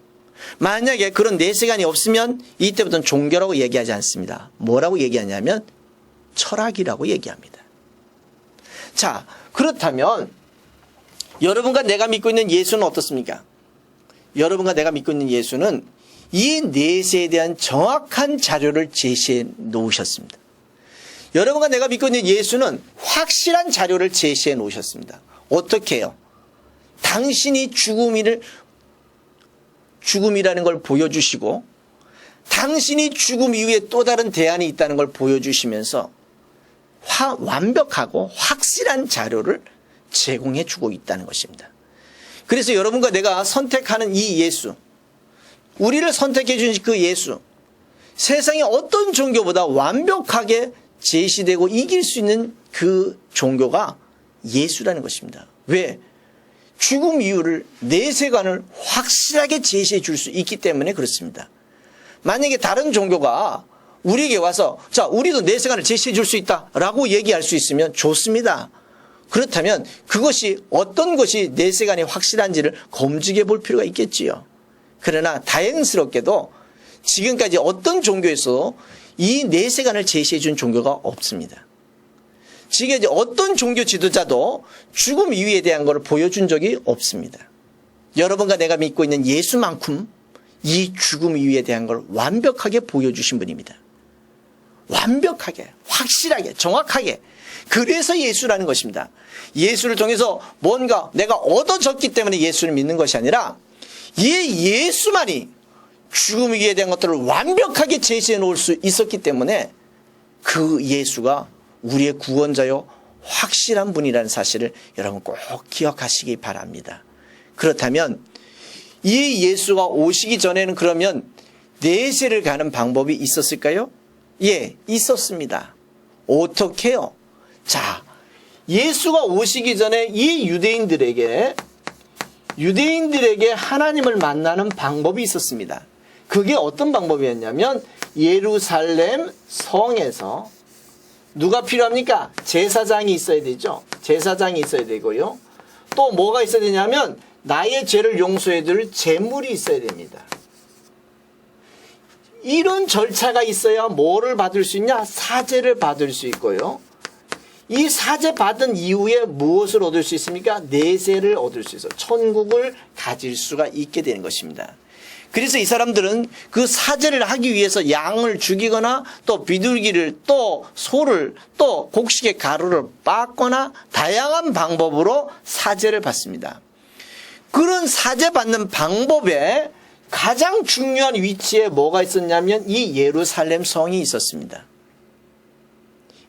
만약에 그런 내세관이 없으면 이때부터는 종교라고 얘기하지 않습니다. 뭐라고 얘기하냐면 철학이라고 얘기합니다. 자, 그렇다면 여러분과 내가 믿고 있는 예수는 어떻습니까? 여러분과 내가 믿고 있는 예수는 이 내세에 대한 정확한 자료를 제시해 놓으셨습니다. 여러분과 내가 믿고 있는 예수는 확실한 자료를 제시해 놓으셨습니다. 어떻게 해요? 당신이 죽음이라는 걸 보여주시고 당신이 죽음 이후에 또 다른 대안이 있다는 걸 보여주시면서 완벽하고 확실한 자료를 제공해 주고 있다는 것입니다. 그래서 여러분과 내가 선택하는 이 예수, 우리를 선택해 주신 그 예수, 세상의 어떤 종교보다 완벽하게 제시되고 이길 수 있는 그 종교가 예수라는 것입니다. 왜? 죽음 이유를, 내세관을 확실하게 제시해 줄 수 있기 때문에 그렇습니다. 만약에 다른 종교가 우리에게 와서 자, 우리도 내세관을 제시해 줄 수 있다라고 얘기할 수 있으면 좋습니다. 그렇다면 그것이 어떤 것이 내세관이 확실한지를 검증해 볼 필요가 있겠지요. 그러나 다행스럽게도 지금까지 어떤 종교에서도 이 내세관을 제시해 준 종교가 없습니다. 지금 이제 어떤 종교 지도자도 죽음 이유에 대한 것을 보여준 적이 없습니다. 여러분과 내가 믿고 있는 예수만큼 이 죽음 이유에 대한 걸 완벽하게 보여주신 분입니다. 완벽하게, 확실하게, 정확하게. 그래서 예수라는 것입니다. 예수를 통해서 뭔가 내가 얻어졌기 때문에 예수를 믿는 것이 아니라 이 예수만이 죽음 이유에 대한 것들을 완벽하게 제시해 놓을 수 있었기 때문에 그 예수가 우리의 구원자요 확실한 분이라는 사실을 여러분 꼭 기억하시기 바랍니다. 그렇다면 이 예수가 오시기 전에는 그러면 내세를 가는 방법이 있었을까요? 예, 있었습니다. 어떻게요? 자, 예수가 오시기 전에 이 유대인들에게 하나님을 만나는 방법이 있었습니다. 그게 어떤 방법이었냐면 예루살렘 성에서 누가 필요합니까? 제사장이 있어야 되죠. 제사장이 있어야 되고요. 또 뭐가 있어야 되냐면 나의 죄를 용서해 줄 제물이 있어야 됩니다. 이런 절차가 있어야 뭐를 받을 수 있냐? 사제를 받을 수 있고요. 이 사제 받은 이후에 무엇을 얻을 수 있습니까? 내세를 얻을 수 있어요. 천국을 가질 수가 있게 되는 것입니다. 그래서 이 사람들은 그 사제를 하기 위해서 양을 죽이거나 또 비둘기를 또 소를 또 곡식의 가루를 빻거나 다양한 방법으로 사제를 받습니다. 그런 사제 받는 방법에 가장 중요한 위치에 뭐가 있었냐면 이 예루살렘 성이 있었습니다.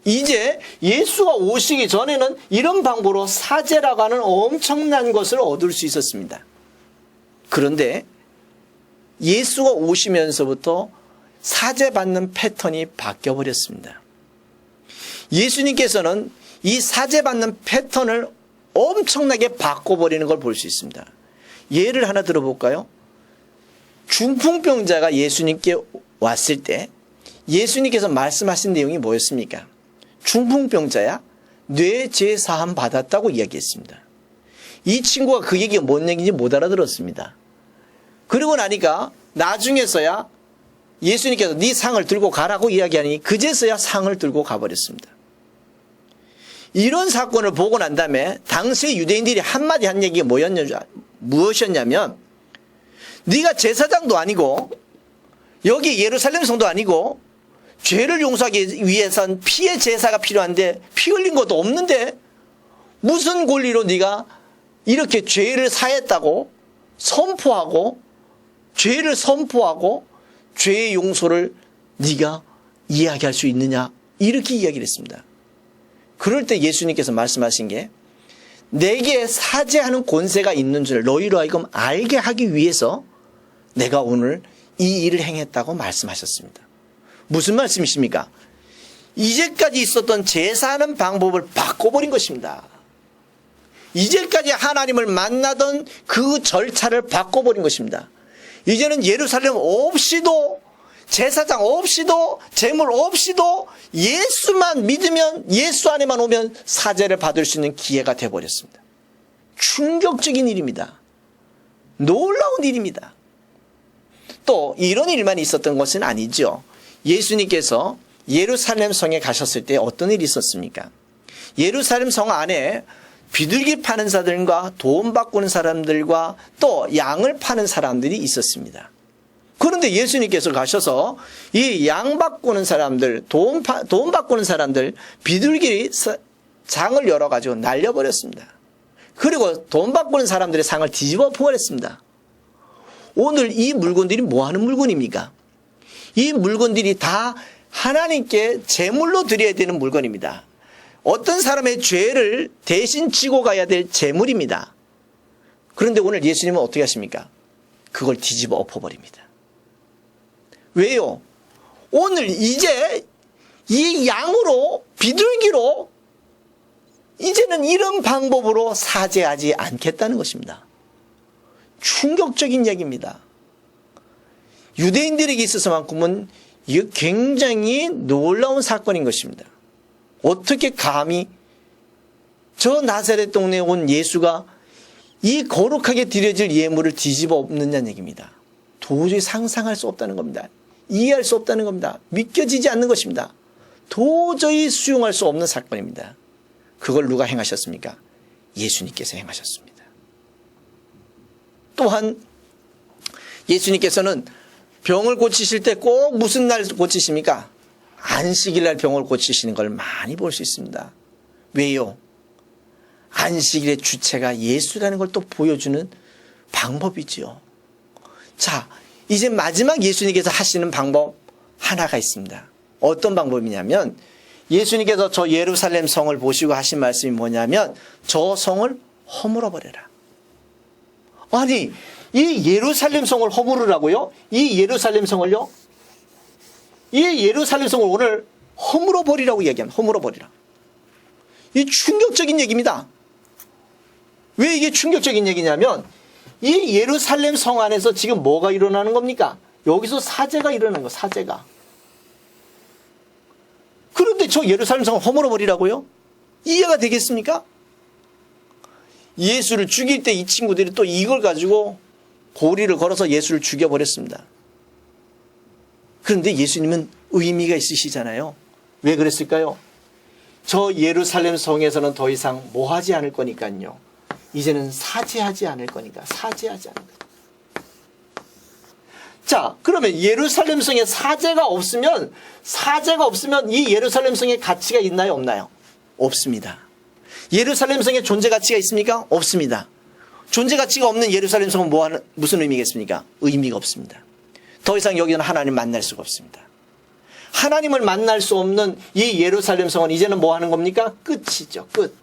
이제 예수가 오시기 전에는 이런 방법으로 사제라고 하는 엄청난 것을 얻을 수 있었습니다. 그런데 예수가 오시면서부터 사제받는 패턴이 바뀌어버렸습니다. 예수님께서는 이 사제받는 패턴을 엄청나게 바꿔버리는 걸 볼 수 있습니다. 예를 하나 들어볼까요? 중풍병자가 예수님께 왔을 때 예수님께서 말씀하신 내용이 뭐였습니까? 중풍병자야 뇌죄 사함 받았다고 이야기했습니다. 이 친구가 그 얘기가 뭔 얘기인지 못 알아들었습니다. 그리고 나니까 나중에서야 예수님께서 네 상을 들고 가라고 이야기하니 그제서야 상을 들고 가버렸습니다. 이런 사건을 보고 난 다음에 당시 유대인들이 한마디 한 얘기가 무엇이었냐면 네가 제사장도 아니고 여기 예루살렘 성도 아니고 죄를 용서하기 위해선 피의 제사가 필요한데 피 흘린 것도 없는데 무슨 권리로 네가 이렇게 죄를 사했다고 선포하고 죄를 선포하고 죄의 용서를 네가 이야기할 수 있느냐 이렇게 이야기를 했습니다. 그럴 때 예수님께서 말씀하신 게 내게 사죄하는 권세가 있는 줄 너희로 하여금 알게 하기 위해서 내가 오늘 이 일을 행했다고 말씀하셨습니다. 무슨 말씀이십니까? 이제까지 있었던 제사하는 방법을 바꿔버린 것입니다. 이제까지 하나님을 만나던 그 절차를 바꿔버린 것입니다. 이제는 예루살렘 없이도 제사장 없이도 제물 없이도 예수만 믿으면 예수 안에만 오면 사죄를 받을 수 있는 기회가 되어버렸습니다. 충격적인 일입니다. 놀라운 일입니다. 또 이런 일만 있었던 것은 아니죠. 예수님께서 예루살렘 성에 가셨을 때 어떤 일이 있었습니까? 예루살렘 성 안에 비둘기 파는 사람들과 돈 바꾸는 사람들과 또 양을 파는 사람들이 있었습니다. 그런데 예수님께서 가셔서 이 양 바꾸는 사람들, 돈 바꾸는 사람들, 비둘기 장을 열어가지고 날려버렸습니다. 그리고 돈 바꾸는 사람들의 상을 뒤집어 버렸습니다. 오늘 이 물건들이 뭐 하는 물건입니까? 이 물건들이 다 하나님께 제물로 드려야 되는 물건입니다. 어떤 사람의 죄를 대신 지고 가야 될 제물입니다. 그런데 오늘 예수님은 어떻게 하십니까? 그걸 뒤집어 엎어버립니다. 왜요? 오늘 이제 이 양으로, 비둘기로 이제는 이런 방법으로 사죄하지 않겠다는 것입니다. 충격적인 얘기입니다. 유대인들에게 있어서만큼은 이게 굉장히 놀라운 사건인 것입니다. 어떻게 감히 저 나사렛 동네에 온 예수가 이 거룩하게 드려질 예물을 뒤집어 엎느냐는 얘기입니다. 도저히 상상할 수 없다는 겁니다. 이해할 수 없다는 겁니다. 믿겨지지 않는 것입니다. 도저히 수용할 수 없는 사건입니다. 그걸 누가 행하셨습니까? 예수님께서 행하셨습니다. 또한 예수님께서는 병을 고치실 때 꼭 무슨 날 고치십니까? 안식일 날 병을 고치시는 걸 많이 볼 수 있습니다. 왜요? 안식일의 주체가 예수라는 걸 또 보여주는 방법이지요. 자, 이제 마지막 예수님께서 하시는 방법 하나가 있습니다. 어떤 방법이냐면 예수님께서 저 예루살렘 성을 보시고 하신 말씀이 뭐냐면 저 성을 허물어 버려라. 아니, 이 예루살렘 성을 허물으라고요? 이 예루살렘 성을요? 이 예루살렘 성을 오늘 허물어 버리라고 얘기합니다. 허물어 버리라. 이 충격적인 얘기입니다. 왜 이게 충격적인 얘기냐면 이 예루살렘 성 안에서 지금 뭐가 일어나는 겁니까? 여기서 사죄가 일어나는 거예요. 사죄가. 그런데 저 예루살렘 성을 허물어 버리라고요? 이해가 되겠습니까? 예수를 죽일 때 이 친구들이 또 이걸 가지고 고리를 걸어서 예수를 죽여버렸습니다. 그런데 예수님은 의미가 있으시잖아요. 왜 그랬을까요? 저 예루살렘 성에서는 더 이상 뭐 하지 않을 거니까요. 이제는 사죄하지 않을 거니까. 사죄하지 않을 거니까. 자, 그러면 예루살렘 성에 사죄가 없으면 이 예루살렘 성에 가치가 있나요? 없나요? 없습니다. 예루살렘 성에 존재 가치가 있습니까? 없습니다. 존재 가치가 없는 예루살렘 성은 무슨 의미겠습니까? 의미가 없습니다. 더 이상 여기는 하나님 만날 수가 없습니다. 하나님을 만날 수 없는 이 예루살렘 성은 이제는 뭐 하는 겁니까? 끝이죠. 끝.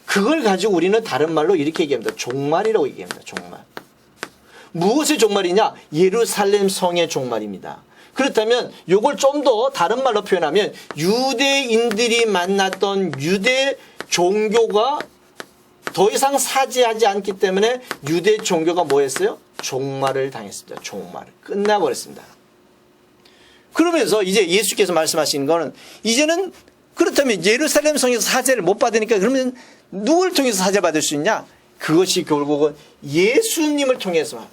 그걸 가지고 우리는 다른 말로 이렇게 얘기합니다. 종말이라고 얘기합니다. 종말. 무엇의 종말이냐? 예루살렘 성의 종말입니다. 그렇다면 이걸 좀 더 다른 말로 표현하면 유대인들이 만났던 유대 종교가 더 이상 사죄하지 않기 때문에 유대 종교가 뭐 했어요? 종말을 당했습니다. 종말을. 끝나버렸습니다. 그러면서 이제 예수께서 말씀하시는 거는 이제는 그렇다면 예루살렘 성에서 사죄를 못 받으니까 그러면 누굴 통해서 사죄받을 수 있냐? 그것이 결국은 예수님을 통해서만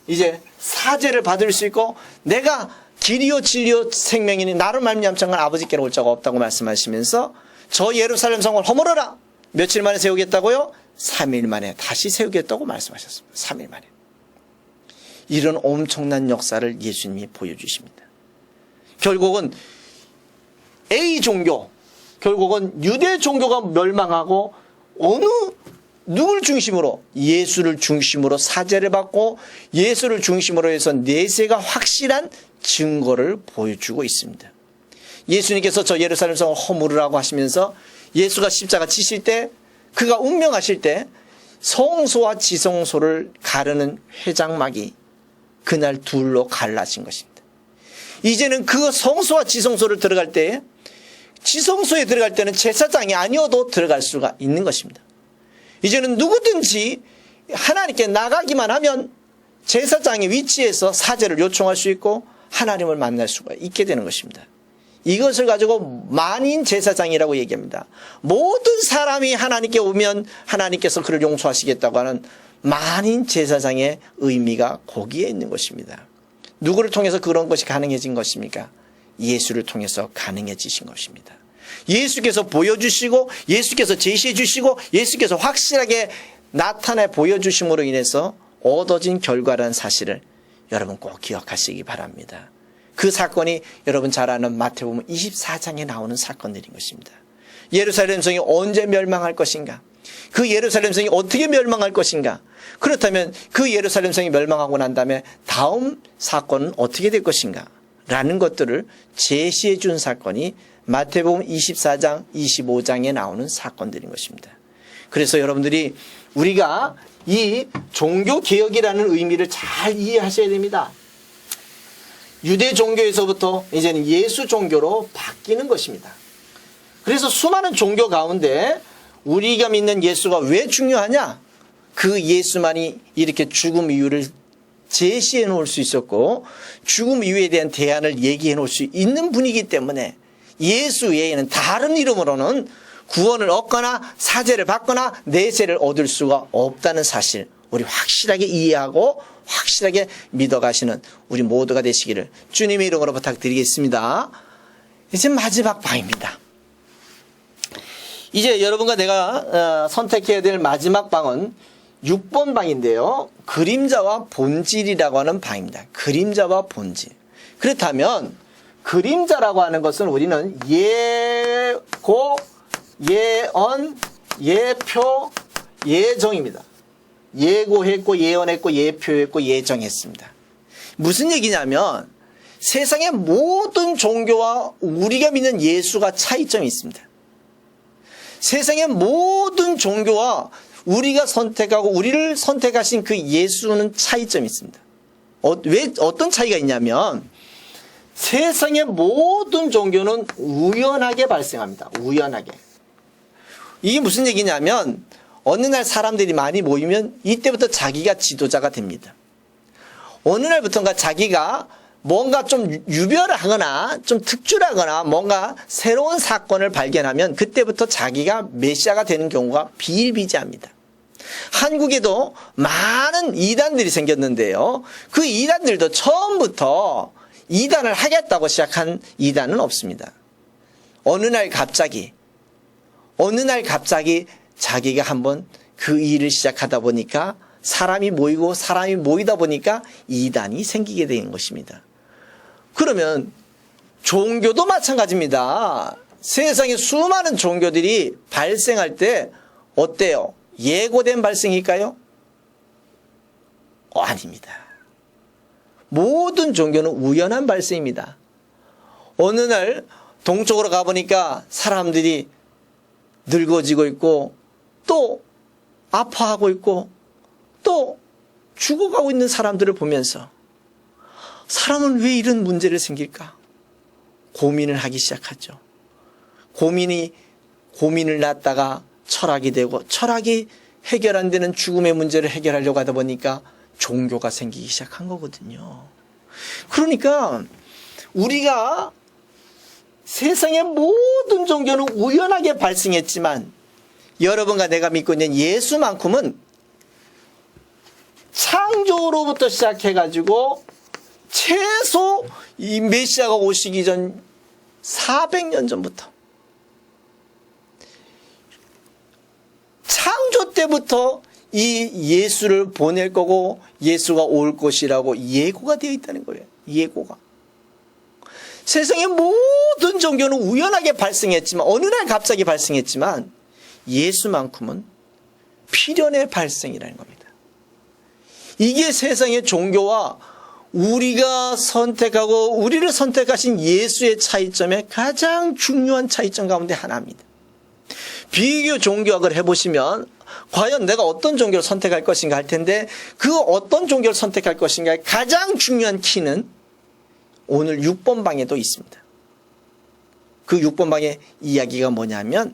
이제 사죄를 받을 수 있고 내가 길이요 진리요 생명이니 나를 말미암창은 아버지께로 올 자가 없다고 말씀하시면서 저 예루살렘 성을 허물어라. 며칠 만에 세우겠다고요? 3일 만에 다시 세우겠다고 말씀하셨습니다. 3일 만에. 이런 엄청난 역사를 예수님이 보여주십니다. 결국은 A 종교, 결국은 유대 종교가 멸망하고 누굴 중심으로? 예수를 중심으로 사죄를 받고 예수를 중심으로 해서 내세가 확실한 증거를 보여주고 있습니다. 예수님께서 저 예루살렘 성을 허물으라고 하시면서 예수가 십자가 지실 때 그가 운명하실 때 성소와 지성소를 가르는 회장막이 그날 둘로 갈라진 것입니다. 이제는 그 성소와 지성소를 들어갈 때 지성소에 들어갈 때는 제사장이 아니어도 들어갈 수가 있는 것입니다. 이제는 누구든지 하나님께 나가기만 하면 제사장의 위치에서 사죄를 요청할 수 있고 하나님을 만날 수가 있게 되는 것입니다. 이것을 가지고 만인 제사장이라고 얘기합니다. 모든 사람이 하나님께 오면 하나님께서 그를 용서하시겠다고 하는 만인 제사장의 의미가 거기에 있는 것입니다. 누구를 통해서 그런 것이 가능해진 것입니까? 예수를 통해서 가능해지신 것입니다. 예수께서 보여주시고 예수께서 제시해 주시고 예수께서 확실하게 나타내 보여주심으로 인해서 얻어진 결과라는 사실을 여러분 꼭 기억하시기 바랍니다. 그 사건이 여러분 잘 아는 마태복음 24장에 나오는 사건들인 것입니다. 예루살렘 성이 언제 멸망할 것인가? 그 예루살렘 성이 어떻게 멸망할 것인가? 그렇다면 그 예루살렘 성이 멸망하고 난 다음에 다음 사건은 어떻게 될 것인가? 라는 것들을 제시해 준 사건이 마태복음 24장, 25장에 나오는 사건들인 것입니다. 그래서 여러분들이 우리가 이 종교개혁이라는 의미를 잘 이해하셔야 됩니다. 유대 종교에서부터 이제는 예수 종교로 바뀌는 것입니다. 그래서 수많은 종교 가운데 우리가 믿는 예수가 왜 중요하냐? 그 예수만이 이렇게 죽음 이유를 제시해 놓을 수 있었고 죽음 이유에 대한 대안을 얘기해 놓을 수 있는 분이기 때문에 예수 외에는 다른 이름으로는 구원을 얻거나 사죄를 받거나 내세를 얻을 수가 없다는 사실 우리 확실하게 이해하고 확실하게 믿어가시는 우리 모두가 되시기를 주님의 이름으로 부탁드리겠습니다. 이제 마지막 방입니다. 이제 여러분과 내가 선택해야 될 마지막 방은 6번 방인데요. 그림자와 본질이라고 하는 방입니다. 그림자와 본질. 그렇다면 그림자라고 하는 것은 우리는 예고, 예언, 예표, 예정입니다. 예고했고 예언했고 예표했고 예정했습니다. 무슨 얘기냐면 세상의 모든 종교와 우리가 믿는 예수가 차이점이 있습니다. 세상의 모든 종교와 우리가 선택하고 우리를 선택하신 그 예수는 차이점이 있습니다. 왜 어떤 차이가 있냐면 세상의 모든 종교는 우연하게 발생합니다. 우연하게. 이게 무슨 얘기냐면 어느 날 사람들이 많이 모이면 이때부터 자기가 지도자가 됩니다. 어느 날부터인가 자기가 뭔가 좀 유별하거나 좀 특출하거나 뭔가 새로운 사건을 발견하면 그때부터 자기가 메시아가 되는 경우가 비일비재합니다. 한국에도 많은 이단들이 생겼는데요. 그 이단들도 처음부터 이단을 하겠다고 시작한 이단은 없습니다. 어느 날 갑자기 자기가 한번 그 일을 시작하다 보니까 사람이 모이다 보니까 이단이 생기게 된 것입니다. 그러면 종교도 마찬가지입니다. 세상에 수많은 종교들이 발생할 때 어때요? 예고된 발생일까요? 아닙니다. 모든 종교는 우연한 발생입니다. 어느 날 동쪽으로 가보니까 사람들이 늙어지고 있고 또 아파하고 있고 또 죽어가고 있는 사람들을 보면서 사람은 왜 이런 문제를 생길까? 고민을 하기 시작하죠. 고민을 낳다가 철학이 되고 철학이 해결 안 되는 죽음의 문제를 해결하려고 하다 보니까 종교가 생기기 시작한 거거든요. 그러니까 우리가 세상의 모든 종교는 우연하게 발생했지만 여러분과 내가 믿고 있는 예수만큼은 창조로부터 시작해가지고 최소 이 메시아가 오시기 전 400년 전부터 창조 때부터 이 예수를 보낼 거고 예수가 올 것이라고 예고가 되어 있다는 거예요. 예고가. 세상의 모든 종교는 우연하게 발생했지만 어느 날 갑자기 발생했지만 예수만큼은 필연의 발생이라는 겁니다. 이게 세상의 종교와 우리가 선택하고 우리를 선택하신 예수의 차이점의 가장 중요한 차이점 가운데 하나입니다. 비교 종교학을 해보시면 과연 내가 어떤 종교를 선택할 것인가 할 텐데 그 어떤 종교를 선택할 것인가의 가장 중요한 키는 오늘 6번 방에도 있습니다. 그 6번 방의 이야기가 뭐냐면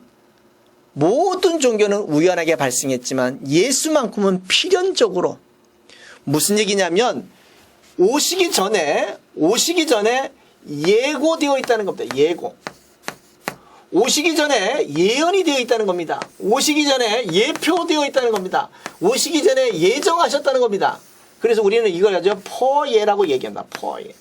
모든 종교는 우연하게 발생했지만 예수만큼은 필연적으로 무슨 얘기냐면 오시기 전에 예고되어 있다는 겁니다. 예고. 오시기 전에 예언이 되어 있다는 겁니다. 오시기 전에 예표되어 있다는 겁니다. 오시기 전에 예정하셨다는 겁니다. 그래서 우리는 이걸 가지고 포예라고 얘기합니다. 포예.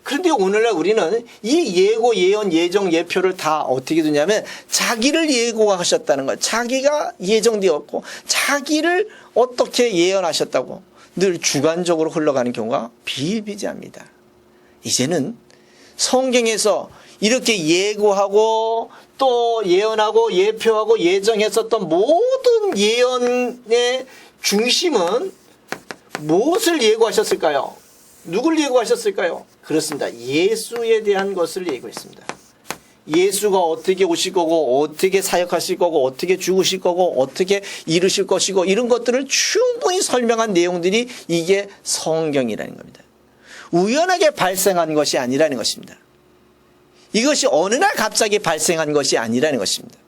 그런데 오늘날 우리는 이 예고, 예언, 예정, 예표를 다 어떻게 두냐면 자기를 예고하셨다는 거예요. 자기가 예정되었고 자기를 어떻게 예언하셨다고 늘 주관적으로 흘러가는 경우가 비일비재합니다. 이제는 성경에서 이렇게 예고하고 또 예언하고 예표하고 예정했었던 모든 예언의 중심은 무엇을 예고하셨을까요? 누굴 예고하셨을까요? 그렇습니다. 예수에 대한 것을 예고했습니다. 예수가 어떻게 오실 거고 어떻게 사역하실 거고 어떻게 죽으실 거고 어떻게 이루실 것이고 이런 것들을 충분히 설명한 내용들이 이게 성경이라는 겁니다. 우연하게 발생한 것이 아니라는 것입니다. 이것이 어느 날 갑자기 발생한 것이 아니라는 것입니다.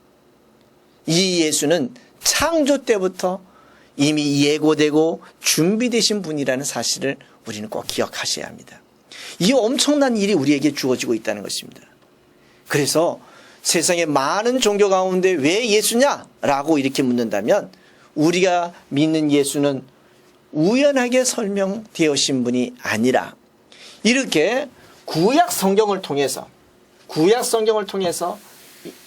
이 예수는 창조 때부터 이미 예고되고 준비되신 분이라는 사실을 우리는 꼭 기억하셔야 합니다. 이 엄청난 일이 우리에게 주어지고 있다는 것입니다. 그래서 세상의 많은 종교 가운데 왜 예수냐라고 이렇게 묻는다면 우리가 믿는 예수는 우연하게 설명되어진 분이 아니라 이렇게 구약 성경을 통해서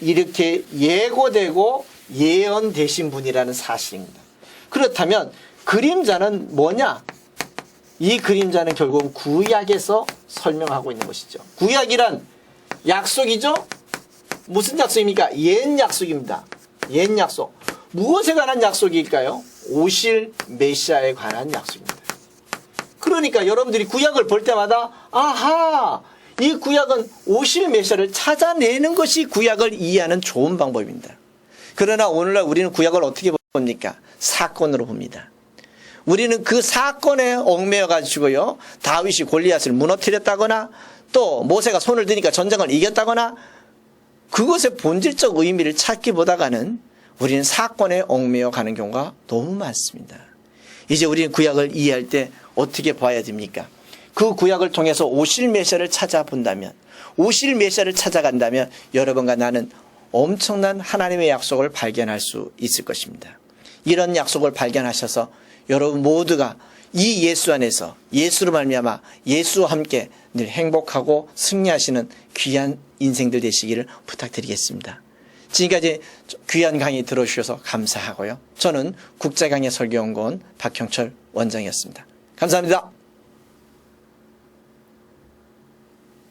이렇게 예고되고 예언되신 분이라는 사실입니다. 그렇다면 그림자는 뭐냐? 이 그림자는 결국 구약에서 설명하고 있는 것이죠. 구약이란 약속이죠? 무슨 약속입니까? 옛 약속입니다. 옛 약속. 무엇에 관한 약속일까요? 오실 메시아에 관한 약속입니다. 그러니까 여러분들이 구약을 볼 때마다 아하! 이 구약은 오실 메시아를 찾아내는 것이 구약을 이해하는 좋은 방법입니다. 그러나 오늘날 우리는 구약을 어떻게 봅니까? 사건으로 봅니다. 우리는 그 사건에 얽매여 가지고요. 다윗이 골리앗을 무너뜨렸다거나 또 모세가 손을 드니까 전쟁을 이겼다거나 그것의 본질적 의미를 찾기보다는 우리는 사건에 얽매여 가는 경우가 너무 많습니다. 이제 우리는 구약을 이해할 때 어떻게 봐야 됩니까? 그 구약을 통해서 오실 메시아를 찾아본다면 오실 메시아를 찾아간다면 여러분과 나는 엄청난 하나님의 약속을 발견할 수 있을 것입니다. 이런 약속을 발견하셔서 여러분 모두가 이 예수 안에서 예수로 말미암아 예수와 함께 늘 행복하고 승리하시는 귀한 인생들 되시기를 부탁드리겠습니다. 지금까지 귀한 강의 들어주셔서 감사하고요. 저는 국제강의 설교연구원 박형철 원장이었습니다. 감사합니다.